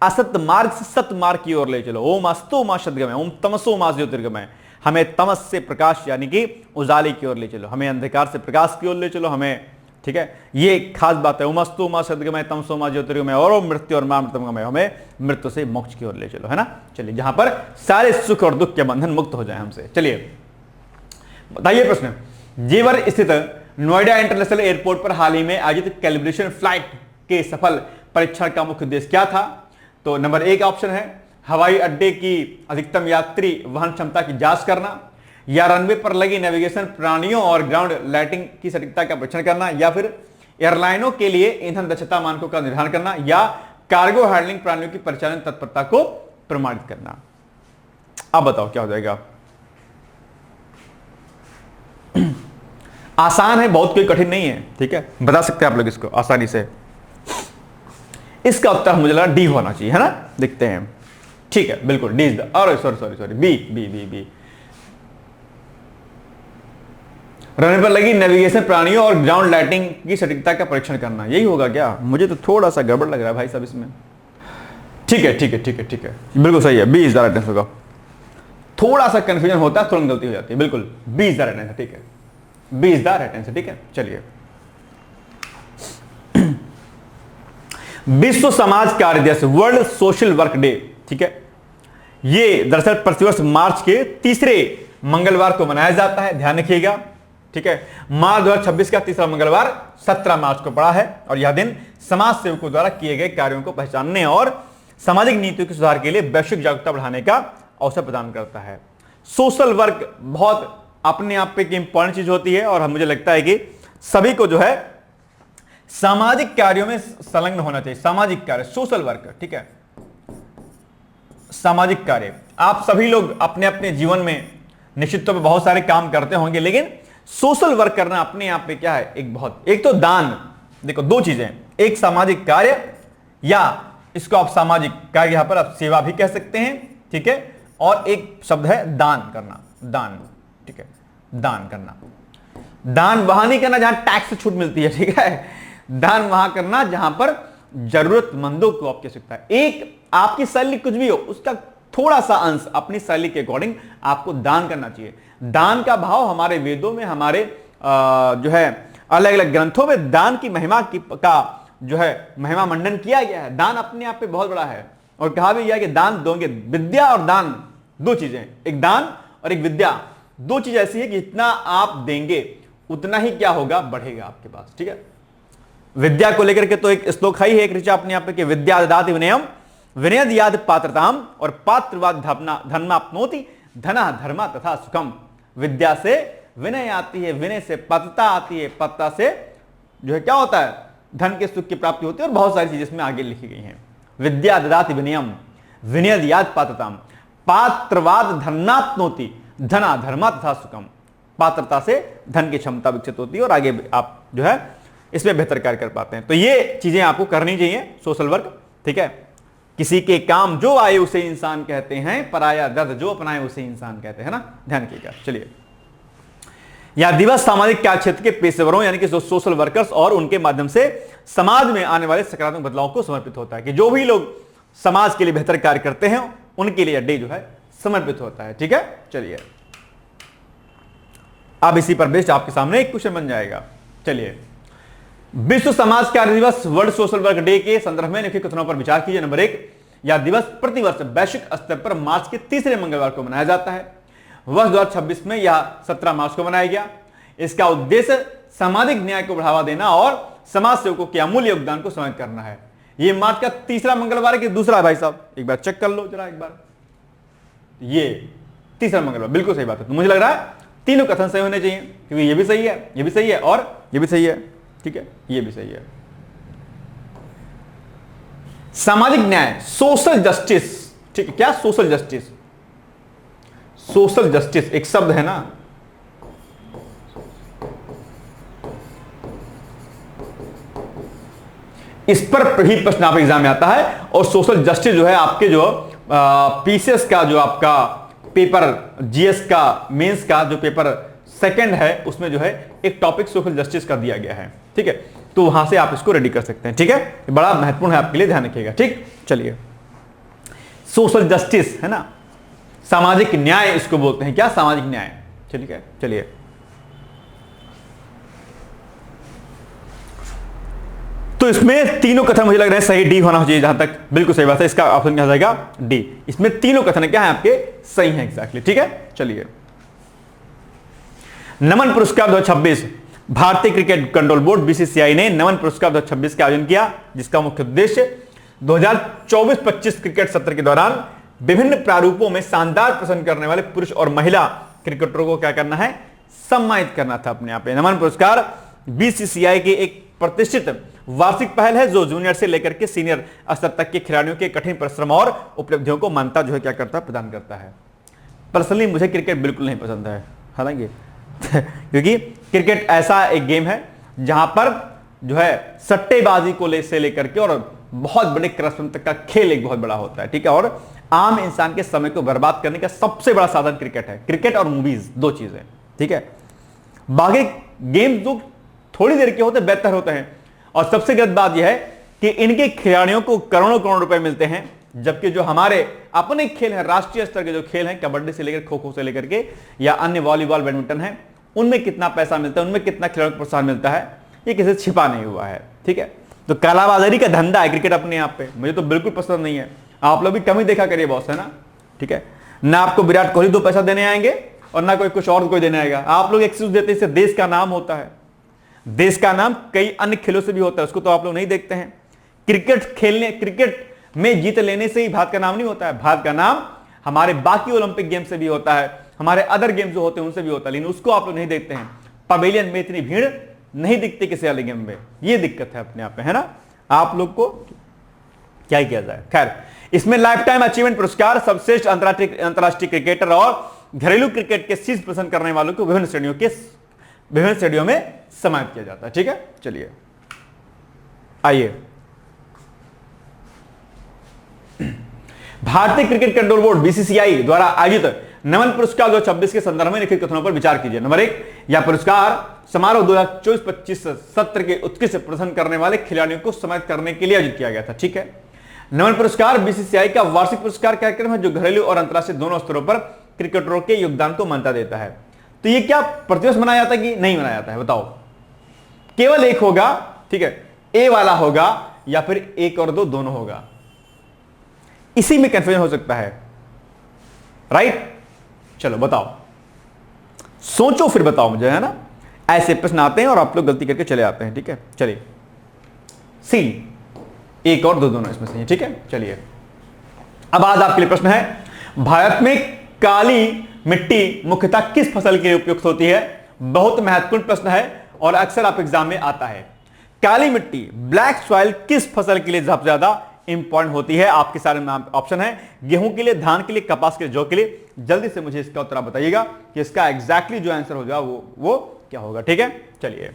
असत मार्ग से सत मार्ग की ओर ले चलो। ओम अस्तो मां सद्गमय, ओम तमसो मां ज्योतिर्गमय, हमें तमस से प्रकाश यानी कि उजाले की ओर ले चलो, हमें अंधकार से प्रकाश की ओर ले चलो, हमें, ठीक है, ये खास बात है। ओमस्तु मां सद्गमय, तमसो मां ज्योतिर्गमय, और ओम मृत्यु और मां मृतंगमय, हमें मृत्यु से मोक्ष की ओर ले चलो, है ना। चलिए, जहां पर सारे सुख और दुख के बंधन मुक्त हो जाए हमसे। चलिए बताइए प्रश्न, जेवर स्थित नोएडा इंटरनेशनल एयरपोर्ट पर हाल ही में आयोजित कैलिब्रेशन फ्लाइट के सफल परीक्षण का मुख्य उद्देश्य क्या था? तो नंबर 1 ऑप्शन है हवाई अड्डे की अधिकतम यात्री वहन क्षमता की जांच करना, या रनवे पर लगी नेविगेशन प्रणालियों और ग्राउंड लाइटिंग की सटीकता का परीक्षण करना, या फिर एयरलाइनों के लिए ईंधन दक्षता मानकों का निर्धारण करना, या कार्गो हैंडलिंग प्रणालियों की परिचालन तत्परता को प्रमाणित करना। अब बताओ क्या हो जाएगा। आसान है, बहुत कोई कठिन नहीं है। ठीक है, बता सकते हैं आप लोग इसको आसानी से। इसका उत्तर मुझे लगा डी होना चाहिए, है ना। देखते हैं। ठीक है, बिल्कुल डी इज द, और sorry B B B B runway पर लगी नेविगेशन प्रणालियों और ग्राउंड लाइटिंग की सटीकता का परीक्षण करना, यही होगा क्या? मुझे तो थोड़ा सा गड़बड़ लग रहा है भाई साहब इसमें। ठीक है ठीक है ठीक है ठीक है, बिल्कुल सही है, B is the right answer होगा। थोड़ा सा कंफ्यूजन होता है, तुरंत गलती हो जाती है। बिल्कुल B is the right answer. ठीक है, B is the right answer. ठीक है, चलिए। विश्व समाज कार्य दिवस, वर्ल्ड सोशल वर्क डे, ठीक है, ये दरअसल प्रतिवर्ष मार्च के तीसरे मंगलवार को मनाया जाता है। ध्यान रखिएगा। ठीक है, मार्च 2026 का तीसरा मंगलवार 17 मार्च को पड़ा है, और यह दिन समाज सेवकों द्वारा किए गए कार्यों को पहचानने और सामाजिक नीतियों के सुधार के लिए वैश्विक जागरूकता बढ़ाने का अवसर प्रदान करता है। सोशल वर्क बहुत अपने आप पे एक इंपॉर्टेंट चीज होती है, और मुझे लगता है कि सभी को जो है सामाजिक कार्यों में संलग्न होना चाहिए। सामाजिक कार्य, सोशल वर्क, ठीक है, सामाजिक कार्य। आप सभी लोग अपने अपने जीवन में निश्चित तौर पर बहुत सारे काम करते होंगे, लेकिन सोशल वर्क करना अपने आप में क्या है, एक तो दान, देखो दो चीजें, एक सामाजिक कार्य या इसको आप सामाजिक कार्य यहां पर आप सेवा भी कह सकते हैं, ठीक है, और एक शब्द है दान करना, दान, ठीक है, दान करना। दान वहां नहीं करना जहां टैक्स से छूट मिलती है, ठीक है, दान वहां करना जहां पर जरूरतमंदों को आपकी आवश्यकता है। एक आपकी सैलरी कुछ भी हो उसका थोड़ा सा अंश अपनी सैलरी के अकॉर्डिंग आपको दान करना चाहिए। दान का भाव हमारे वेदों में, हमारे जो है अलग अलग ग्रंथों में दान की महिमा का जो है महिमा मंडन किया गया है। दान अपने आप पे बहुत बड़ा है और कहा भी गया कि दान दोगे, विद्या और दान दो चीजें, एक दान और एक विद्या, दो चीज ऐसी है कि जितना आप देंगे उतना ही क्या होगा, बढ़ेगा आपके पास, ठीक है। विद्या को लेकर के तो एक श्लोक है ही, एक ऋचा अपने आप पे, विद्या ददाति विनयम विनयद याद पात्रताम और पात्रवाद धर्माप्नोति धना धर्मा तथा सुखम। विद्या से विनय आती है, विनय से पात्रता आती है, पात्रता से जो है क्या होता है, धन के सुख की प्राप्ति होती है, और बहुत सारी चीजें इसमें आगे लिखी गई हैं। विद्या ददाति विनयम विनयद याद पात्रताम पात्रवाद धनाप्नोति धना धर्मा तथा सुखम। पात्रता से धन की क्षमता विकसित होती है और आगे आप जो है इसमें बेहतर कार्य कर पाते हैं। तो ये चीजें आपको करनी चाहिए, सोशल वर्क, ठीक है। किसी के काम जो आए उसे इंसान कहते हैं, पराया दर्द जो अपनाए उसे इंसान कहते हैं ना, ध्यान रखिएगा। चलिए, यह दिवस सामाजिक कार्य क्षेत्र के पेशेवरों यानी कि सोशल वर्कर्स और उनके माध्यम से समाज में आने वाले सकारात्मक बदलाव को समर्पित होता है, कि जो भी लोग समाज के लिए बेहतर कार्य करते हैं उनके लिए डे जो है समर्पित होता है, ठीक है। चलिए, अब इसी पर बेस्ड आपके सामने एक क्वेश्चन बन जाएगा। चलिए, विश्व समाज कार्य दिवस वर्ल्ड सोशल वर्क डे के संदर्भ में निम्नलिखित कथनों पर विचार कीजिए। नंबर 1, यह दिवस प्रतिवर्ष वैश्विक स्तर पर मार्च के तीसरे मंगलवार को मनाया जाता है। वर्ष 2026 में यह 17 मार्च को मनाया गया। इसका उद्देश्य सामाजिक न्याय को बढ़ावा देना और समाज सेवकों के अमूल्य योगदान को समर्पित करना है। यह मार्च का तीसरा मंगलवार है कि दूसरा है भाई साहब, एक बार चेक कर लो जरा एक बार। ये तीसरा मंगलवार, बिल्कुल सही बात है। तो मुझे लग रहा है तीनों कथन सही होने चाहिए, क्योंकि ये भी सही है, ये भी सही है और ये भी सही है, ठीक है, ये भी सही है। सामाजिक न्याय, सोशल जस्टिस, ठीक है, क्या सोशल जस्टिस, सोशल जस्टिस एक शब्द है ना, इस पर ही प्रश्न आप एग्जाम में आता है। और सोशल जस्टिस जो है आपके जो पीसीएस का जो आपका पेपर, जीएस का मेंस का जो पेपर सेकंड है उसमें जो है एक टॉपिक सोशल जस्टिस का दिया गया है, ठीक है। तो वहां से आप इसको रेडी कर सकते हैं, ठीक है, बड़ा महत्वपूर्ण है आपके लिए, ध्यान रखिएगा, ठीक। चलिए, सोशल जस्टिस है ना, सामाजिक न्याय इसको बोलते हैं, क्या, सामाजिक न्याय, ठीक है। चलिए, तो इसमें तीनों कथन मुझे लग रहे हैं सही, डी होना चाहिए, जहां तक बिल्कुल सही बात है, इसका ऑप्शन क्या जाएगा, डी। इसमें तीनों कथन क्या है आपके सही हैं एग्जैक्टली, ठीक है। चलिए, नमन पुरस्कार 2026, भारतीय क्रिकेट कंट्रोल बोर्ड बीसीसीआई ने नमन पुरस्कार 2026 का आयोजन किया, जिसका मुख्य उद्देश्य 2024-25 क्रिकेट सत्र के दौरान विभिन्न प्रारूपों में शानदार प्रदर्शन करने वाले पुरुष और महिला क्रिकेटरों को क्या करना है, सम्मानित करना था अपने आप। नमन पुरस्कार बीसीसीआई की एक प्रतिष्ठित वार्षिक पहल है जो जूनियर से लेकर के सीनियर स्तर तक के खिलाड़ियों के कठिन परिश्रम और उपलब्धियों को मान्यता जो है क्या करता है, प्रदान करता है। पर्सनली मुझे क्रिकेट बिल्कुल नहीं पसंद है, हालांकि क्योंकि क्रिकेट ऐसा एक गेम है जहां पर जो है सट्टेबाजी को से लेकर के और बहुत बड़े क्रम तक का खेल एक बहुत बड़ा होता है, ठीक है। और आम इंसान के समय को बर्बाद करने का सबसे बड़ा साधन क्रिकेट है, क्रिकेट और मूवीज, दो चीजें, ठीक है। बाकी गेम जो थोड़ी देर के होते हैं बेहतर होते हैं। और सबसे गलत बात यह है कि इनके खिलाड़ियों को करोड़ों करोड़ रुपए मिलते हैं, जबकि जो हमारे अपने खेल हैं, राष्ट्रीय स्तर के जो खेल हैं, कबड्डी से लेकर खो खो से लेकर के या अन्य वॉलीबॉल बैडमिंटन है, उनमें कितना पैसा मिलता है, उनमें कितना खिलाड़ियों को प्रोत्साहन मिलता है, ये किसी से छिपा नहीं हुआ है, ठीक है। तो कालाबाजारी का धंधा है क्रिकेट अपने आप पे, मुझे तो बिल्कुल पसंद नहीं है। आप लोग भी कम ही देखा करिए बॉस, है ना, ठीक है। ना आपको विराट कोहली 2 पैसा देने आएंगे और ना कोई कुछ और कोई देने आएगा। आप लोग एक्सक्यूज देते हैं, इससे देश का नाम होता है, देश का नाम कई अन्य खेलों से भी होता है, उसको तो आप लोग नहीं देखते हैं। क्रिकेट खेलने, क्रिकेट में जीत लेने से ही भारत का नाम नहीं होता है, भारत का नाम हमारे बाकी ओलंपिक गेम से भी होता है, हमारे अदर गेम जो होते हैं उनसे भी होता है, लेकिन उसको आप लोग नहीं देखते हैं। पवेलियन में इतनी भीड़ नहीं दिखती किसी वाले गेम में, ये दिक्कत है अपने आप में, है ना। आप लोग को क्या किया जाए, खैर। इसमें लाइफ टाइम अचीवमेंट पुरस्कार सर्वश्रेष्ठ अंतरराष्ट्रीय क्रिकेटर और घरेलू क्रिकेट के शीर्ष प्रदर्शन करने वालों को विभिन्न श्रेणियों में सम्मानित किया जाता है, ठीक है। चलिए, आइए, भारतीय क्रिकेट कंट्रोल बोर्ड बीसीसीआई द्वारा आयोजित नमन पुरस्कार 2026 के संदर्भ में लिखित कथनों पर विचार कीजिए। नंबर 1, यह पुरस्कार समारोह 2024-25 सत्र के उत्कृष्ट प्रदर्शन करने वाले खिलाड़ियों को सम्मानित करने के लिए आयोजित किया गया था। ठीक है, नमन पुरस्कार बीसीसीआई का वार्षिक पुरस्कार कार्यक्रम है जो घरेलू और अंतर्राष्ट्रीय दोनों स्तरों पर क्रिकेटरों के योगदान को मान्यता देता है। तो ये क्या प्रतिवर्ष मनाया जाता है कि नहीं मनाया जाता है, बताओ? केवल एक होगा, ठीक है, ए वाला होगा या फिर 1 और 2 दोनों होगा, इसी में कंफ्यूजन हो सकता है, राइट? चलो बताओ, सोचो फिर बताओ मुझे, है ना? ऐसे प्रश्न आते हैं और आप लोग गलती करके चले आते हैं। ठीक है, चलिए, सी 1 और 2 दोनों इसमें से, ठीक है। चलिए, अब आज आपके लिए प्रश्न है, भारत में काली मिट्टी मुख्यतः किस फसल के लिए उपयुक्त होती है? बहुत महत्वपूर्ण प्रश्न है और अक्सर आप एग्जाम में आता है। काली मिट्टी, ब्लैक सॉइल किस फसल के लिए सबसे ज्यादा इंपॉर्टेंट होती है? आपके सारे ऑप्शन है, गेहूं के लिए, धान के लिए, कपास के लिए, जौ के लिए। जल्दी से मुझे इसका उत्तर बताइएगा कि इसका एग्जैक्टली जो आंसर होगा वो क्या होगा। ठीक है, चलिए,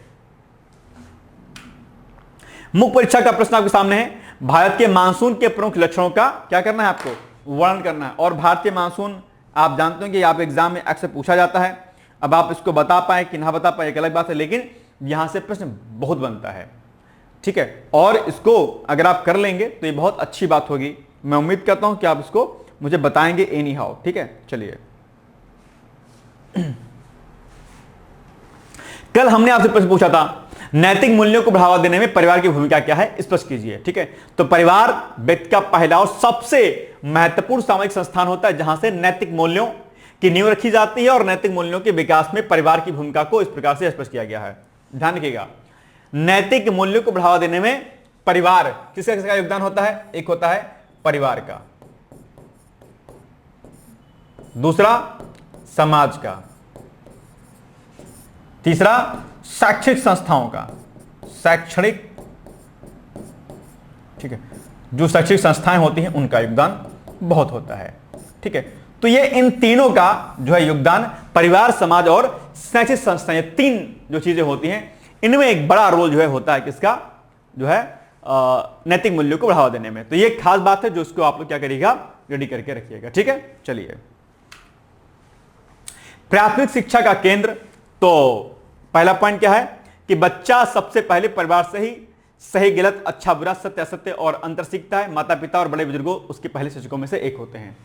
मुख्य परीक्षा का प्रश्न आपके सामने है, भारत के मानसून के प्रमुख लक्षणों का क्या करना है? आपको वर्णन करना है। और भारतीय मानसून आप जानते हैं कि आप एग्जाम में अक्सर पूछा जाता है। अब आप इसको बता पाए कि ना बता पाए एक अलग बात है, लेकिन यहां से प्रश्न बहुत बनता है। ठीक है, और इसको अगर आप कर लेंगे तो ये बहुत अच्छी बात होगी। मैं उम्मीद करता हूं कि आप इसको मुझे बताएंगे एनी हाउ। ठीक है, चलिए, कल हमने आपसे प्रश्न पूछा था, नैतिक मूल्यों को बढ़ावा देने में परिवार की भूमिका क्या है? स्पष्ट कीजिए। ठीक है, तो परिवार व्यक्ति का पहला और सबसे महत्वपूर्ण सामाजिक संस्थान होता है जहां से नैतिक मूल्यों की नींव रखी जाती है और नैतिक मूल्यों के विकास में परिवार की भूमिका को इस प्रकार से स्पष्ट किया गया है। ध्यान रखिएगा, नैतिक मूल्यों को बढ़ावा देने में परिवार किसका योगदान होता है? एक होता है परिवार का, दूसरा समाज का, तीसरा शैक्षिक संस्थाओं का, शैक्षणिक, ठीक है, जो शैक्षिक संस्थाएं होती हैं उनका योगदान बहुत होता है। ठीक है, तो ये इन तीनों का जो है योगदान, परिवार, समाज और शैक्षिक संस्थाएं, 3 जो चीजें होती हैं, इनमें एक बड़ा रोल जो है होता है किसका? जो है नैतिक मूल्यों को बढ़ावा देने में। तो ये खास बात है जो उसको आप लोग क्या करिएगा, रेडी करके रखिएगा। ठीक है, चलिए, प्राथमिक शिक्षा का केंद्र, तो पहला पॉइंट क्या है कि बच्चा सबसे पहले परिवार से ही सही गलत, अच्छा बुरा, सत्य असत्य और अंतर सीखता है। माता पिता और बड़े बुजुर्गों उसके पहले शिक्षकों में से एक होते हैं।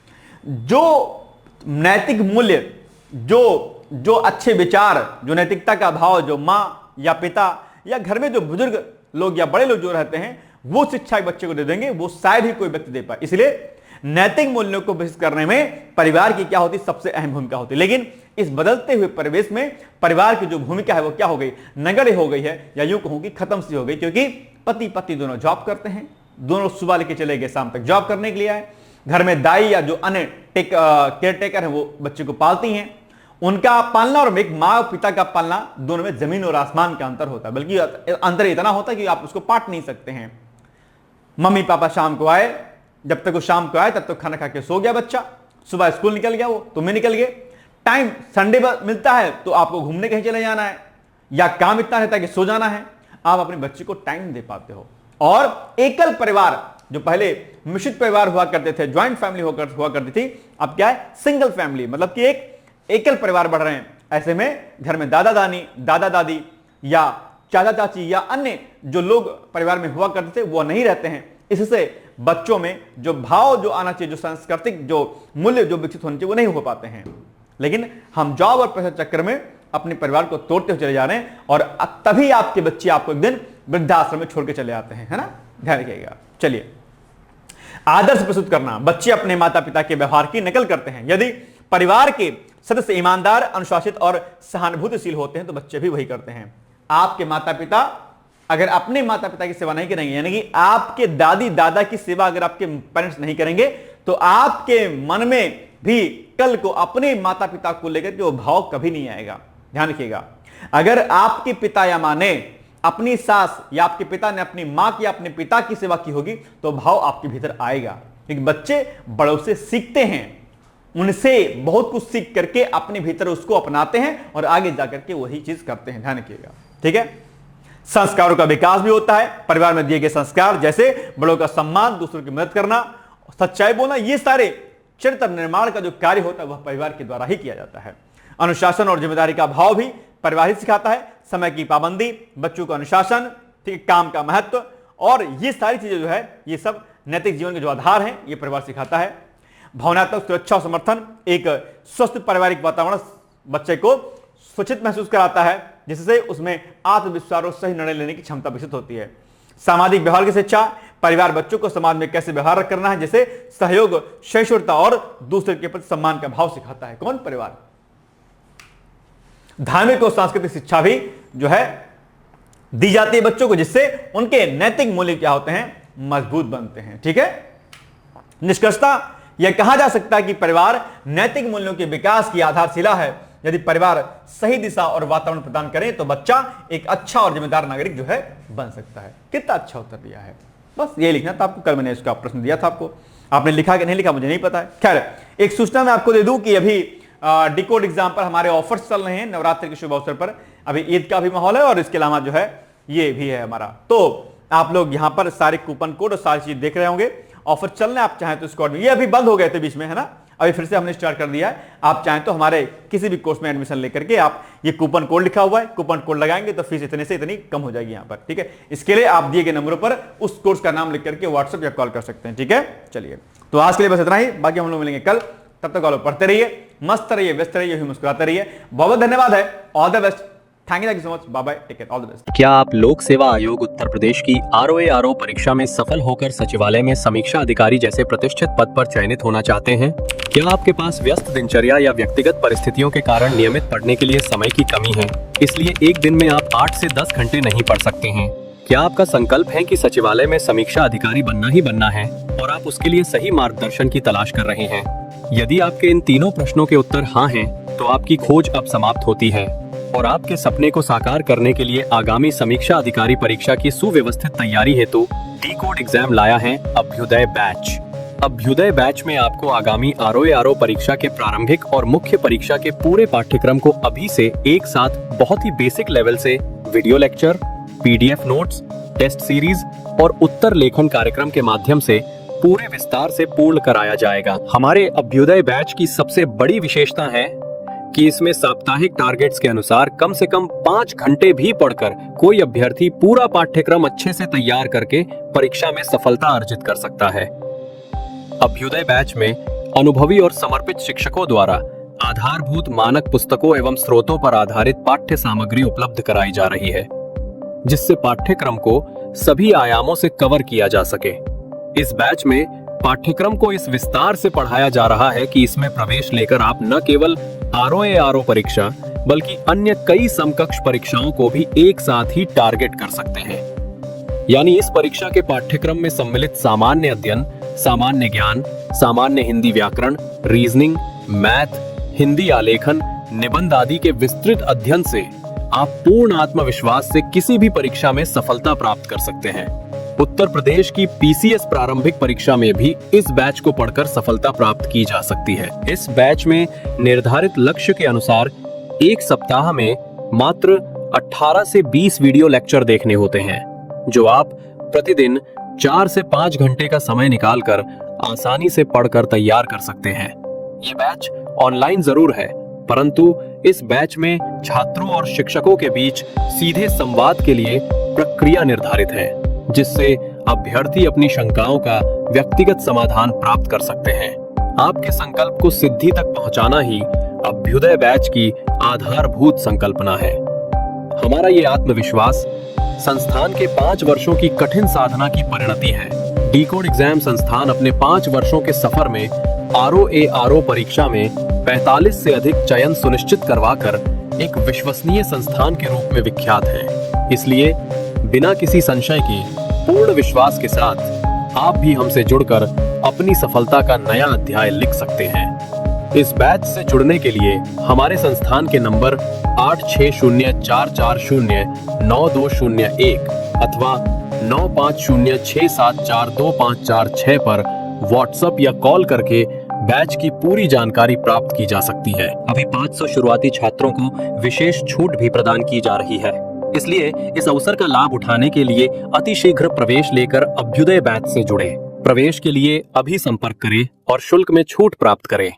जो नैतिक मूल्य, जो अच्छे विचार, जो नैतिकता का भाव जो माँ या पिता या घर में जो बुजुर्ग लोग या बड़े लोग जो रहते हैं वो शिक्षा एक बच्चे को दे देंगे, वो शायद ही कोई व्यक्ति दे पाए। इसलिए नैतिक मूल्यों को विकसित करने में परिवार की क्या होती, सबसे अहम भूमिका होती है। लेकिन इस बदलते हुए परिवेश में परिवार की जो भूमिका है वो क्या हो गई, नगण्य हो गई है, या यूं कहूं कि खत्म सी हो गई, क्योंकि पति पत्नी दोनों जॉब करते हैं, दोनों सुबह लेके चले गए शाम तक जॉब करने के लिए आए। घर में दाई या जो अन्य केयर टेकर है वो बच्चे को पालती हैं। उनका पालना और एक माँ और पिता का पालना, दोनों में जमीन और आसमान का अंतर होता है। बल्कि अंतर इतना होता है कि आप उसको पाट नहीं सकते हैं। मम्मी पापा शाम को आए, जब तक वो शाम को आए तब तक खाना खा के सो गया बच्चा, सुबह स्कूल निकल गया, वो तुम्हें निकल गए। टाइम संडे मिलता है तो आपको घूमने कहीं चले जाना है, या काम इतना रहता है कि सो जाना है, आप अपने बच्चे को टाइम दे पाते हो। और एकल परिवार, जो पहले मिश्रित परिवार हुआ करते थे, ज्वाइंट फैमिली हुआ करती थी, अब क्या है, सिंगल फैमिली, मतलब कि एक एकल परिवार बढ़ रहे हैं। ऐसे में घर में दादा दादी या चाचा चाची या अन्य जो लोग परिवार में हुआ करते थे वो नहीं रहते हैं। इससे बच्चों में जो भाव जो आना चाहिए, जो सांस्कृतिक जो मूल्य जो विकसित होने चाहिए, वो नहीं हो पाते हैं। लेकिन हम जॉब और पैसे चक्कर में अपने परिवार को तोड़ते हुए चले जा रहे हैं, और तभी आपके बच्चे आपको एक दिन वृद्धाश्रम में छोड़ के चले आते हैं, है ना? ध्यान रखिएगा। चलिए, आदर्श प्रस्तुत करना, बच्चे अपने माता पिता के व्यवहार की नकल करते हैं। यदि परिवार के सदस्य ईमानदार, अनुशासित और सहानुभूतिशील होते हैं तो बच्चे भी वही करते हैं। आपके माता पिता अगर अपने माता पिता की सेवा नहीं करेंगे, यानी कि आपके दादी दादा की सेवा अगर आपके पेरेंट्स नहीं करेंगे, तो आपके मन में भी कल को अपने माता पिता को लेकर के वो भाव कभी नहीं आएगा। ध्यान रखिएगा, अगर आपके पिता या मां ने अपनी सास या आपके पिता ने अपनी मां की, अपने पिता की सेवा की होगी, तो भाव आपके भीतर आएगा। क्योंकि बच्चे बड़ों से सीखते हैं, उनसे बहुत कुछ सीख करके अपने भीतर उसको अपनाते हैं और आगे जाकर के वही चीज करते हैं। ध्यान रखिएगा, ठीक है। संस्कारों का विकास भी होता है। परिवार में दिए गए संस्कार जैसे बड़ों का सम्मान, दूसरों की मदद करना, सच्चाई बोलना, ये सारे चरित्र निर्माण का जो कार्य होता है वह परिवार के द्वारा ही किया जाता है। अनुशासन और जिम्मेदारी का भाव भी परिवार ही सिखाता है। समय की पाबंदी, बच्चों का अनुशासन, ठीक है, काम का महत्व, और ये सारी चीजें जो है ये सब नैतिक जीवन के जो आधार हैं ये परिवार सिखाता है। भावनात्मक सुरक्षा और समर्थन, एक स्वस्थ पारिवारिक वातावरण बच्चे को सुरक्षित महसूस कराता है, जिससे उसमें आत्मविश्वास और सही निर्णय लेने की क्षमता विकसित होती है। सामाजिक व्यवहार की शिक्षा, परिवार बच्चों को समाज में कैसे व्यवहार करना है, जैसे सहयोग, सहिष्णुता और दूसरे के प्रति सम्मान का भाव सिखाता है। कौन? परिवार। धार्मिक और सांस्कृतिक शिक्षा भी जो है दी जाती है बच्चों को, जिससे उनके नैतिक मूल्य क्या होते हैं? मजबूत बनते हैं। ठीक है, निष्कर्षतः यह कहा जा सकता है कि परिवार नैतिक मूल्यों के विकास की आधारशिला है। यदि परिवार सही दिशा और वातावरण प्रदान करे तो बच्चा एक अच्छा और जिम्मेदार नागरिक जो है बन सकता है। कितना अच्छा उत्तर दिया है, बस ये लिखना था आपको। कल मैंने इसका प्रश्न दिया था आपको, आपने लिखा कि नहीं लिखा मुझे नहीं पता है। खैर, एक सूचना मैं आपको दे दूं कि अभी डिकोड एग्जाम पर हमारे ऑफर्स चल रहे हैं नवरात्रि के शुभ अवसर पर। अभी ईद का भी माहौल है और इसके अलावा जो है ये भी है हमारा, तो आप लोग यहां पर सारे कूपन कोड और सारी चीज देख रहे होंगे। ऑफर चल रहे हैं, आप चाहें तो इसको, ये अभी बंद हो गए थे बीच में, है ना, अभी फिर से हमने स्टार्ट कर दिया है। आप चाहें तो हमारे किसी भी कोर्स में एडमिशन लेकर के आप, ये कूपन कोड लिखा हुआ है, कूपन कोड लगाएंगे तो फीस इतने से इतनी कम हो जाएगी यहाँ पर। ठीक है, इसके लिए आप दिए गए नंबरों पर उस कोर्स का नाम लिख करके व्हाट्सएप या कॉल कर सकते हैं। ठीक है, चलिए, तो आज के लिए बस इतना ही, बाकी हम लोग मिलेंगे कल। तब तक आप लोग पढ़ते रहिए, मस्त रहिए, व्यस्त रहिए, मुस्कुराते रहिए। बहुत धन्यवाद है, all the best, thank you so much, bye bye, take care, all the best. क्या आप लोक सेवा आयोग उत्तर प्रदेश की ROA परीक्षा में सफल होकर सचिवालय में समीक्षा अधिकारी जैसे प्रतिष्ठित पद पर चयनित होना चाहते हैं? क्या आपके पास व्यस्त दिनचर्या या व्यक्तिगत परिस्थितियों के कारण नियमित पढ़ने के लिए समय की कमी है, इसलिए एक दिन में आप 8 से 10 घंटे नहीं पढ़ सकते हैं? क्या आपका संकल्प है कि सचिवालय में समीक्षा अधिकारी बनना ही बनना है और आप उसके लिए सही मार्गदर्शन की तलाश कर रहे हैं? यदि आपके इन तीनों प्रश्नों के उत्तर हाँ हैं, तो आपकी खोज अब समाप्त होती है और आपके सपने को साकार करने के लिए आगामी समीक्षा अधिकारी परीक्षा की सुव्यवस्थित तैयारी हेतु डिकोड एग्जाम लाया है अभ्युदय बैच। अभ्युदय बैच में आपको आगामी ROA परीक्षा के प्रारंभिक और मुख्य परीक्षा के पूरे पाठ्यक्रम को अभी से एक साथ बहुत ही बेसिक लेवल से video lecture, PDF notes, test series और उत्तर लेखन कार्यक्रम के माध्यम से पूरे विस्तार से पूर्ण कराया जाएगा। हमारे अभ्युदय बैच की सबसे बड़ी विशेषता है कि इसमें साप्ताहिक टारगेट्स के अनुसार कम से कम 5 घंटे भी पढ़कर कोई अभ्यर्थी पूरा पाठ्यक्रम अच्छे से तैयार करके परीक्षा में सफलता अर्जित कर सकता है। अभ्युदय बैच में अनुभवी और समर्पित शिक्षकों द्वारा आधारभूत मानक पुस्तकों एवं स्रोतों पर आधारित पाठ्य सामग्री उपलब्ध कराई जा रही है, जिससे पाठ्यक्रम को सभी आयामों से कवर किया जा सके। इस बैच में पाठ्यक्रम को इस विस्तार से पढ़ाया जा रहा है कि इसमें प्रवेश लेकर आप न केवल ROA परीक्षा बल्कि अन्य कई समकक्ष परीक्षाओं को भी एक साथ ही टारगेट कर सकते हैं। यानी इस परीक्षा के पाठ्यक्रम में सम्मिलित सामान्य अध्ययन, सामान्य ज्ञान, सामान्य हिंदी व्याकरण, रीजनिंग, मैथ, हिंदी आलेखन, निबंध आदि के विस्तृत अध्ययन से आप पूर्ण आत्मविश्वास से किसी भी परीक्षा में सफलता प्राप्त कर सकते हैं। उत्तर प्रदेश की PCS प्रारंभिक परीक्षा में भी इस बैच को पढ़कर सफलता प्राप्त की जा सकती है। इस बैच में निर्धारित लक्ष्य के अनुसार एक सप्ताह में मात्र 18 से 20 वीडियो लेक्चर देखने होते हैं, जो आप प्रतिदिन 4 से 5 घंटे का समय निकालकर आसानी से पढ़कर तैयार कर सकते हैं। ये बैच ऑनलाइन जरूर है, परंतु इस बैच में छात्रों और शिक्षकों के बीच सीधे संवाद के लिए प्रक्रिया निर्धारित है, जिससे अभ्यर्थी अपनी शंकाओं का व्यक्तिगत समाधान प्राप्त कर सकते हैं। आपके संकल्प को सिद्धि तक पहुंचाना ही अभ्युदय बैच की आधारभूत संकल्पना है। हमारा ये आत्मविश्वास संस्थान के 5 वर्षों की कठिन साधना की परिणति है। डिकोड एग्जाम संस्थान अपने 5 वर्षों के सफर में ROA परीक्षा में 45 से अधिक चयन सुनिश्चित करवाकर एक विश्वसनीय संस्थान के रूप में विख्यात है। इसलिए बिना किसी संशय के पूर्ण विश्वास के साथ आप भी हमसे जुड़कर अपनी सफलता का नया अध्याय लिख सकते हैं। इस बैच से जुड़ने के लिए हमारे संस्थान के नंबर 8604409201 अथवा 9506742546 पर व्हाट्सएप या कॉल करके बैच की पूरी जानकारी प्राप्त की जा सकती है। अभी 500 शुरुआती छात्रों को विशेष छूट भी प्रदान की जा रही है। इसलिए इस अवसर का लाभ उठाने के लिए अतिशीघ्र प्रवेश लेकर अभ्युदय बैच से जुड़े। प्रवेश के लिए अभी संपर्क करें और शुल्क में छूट प्राप्त करें।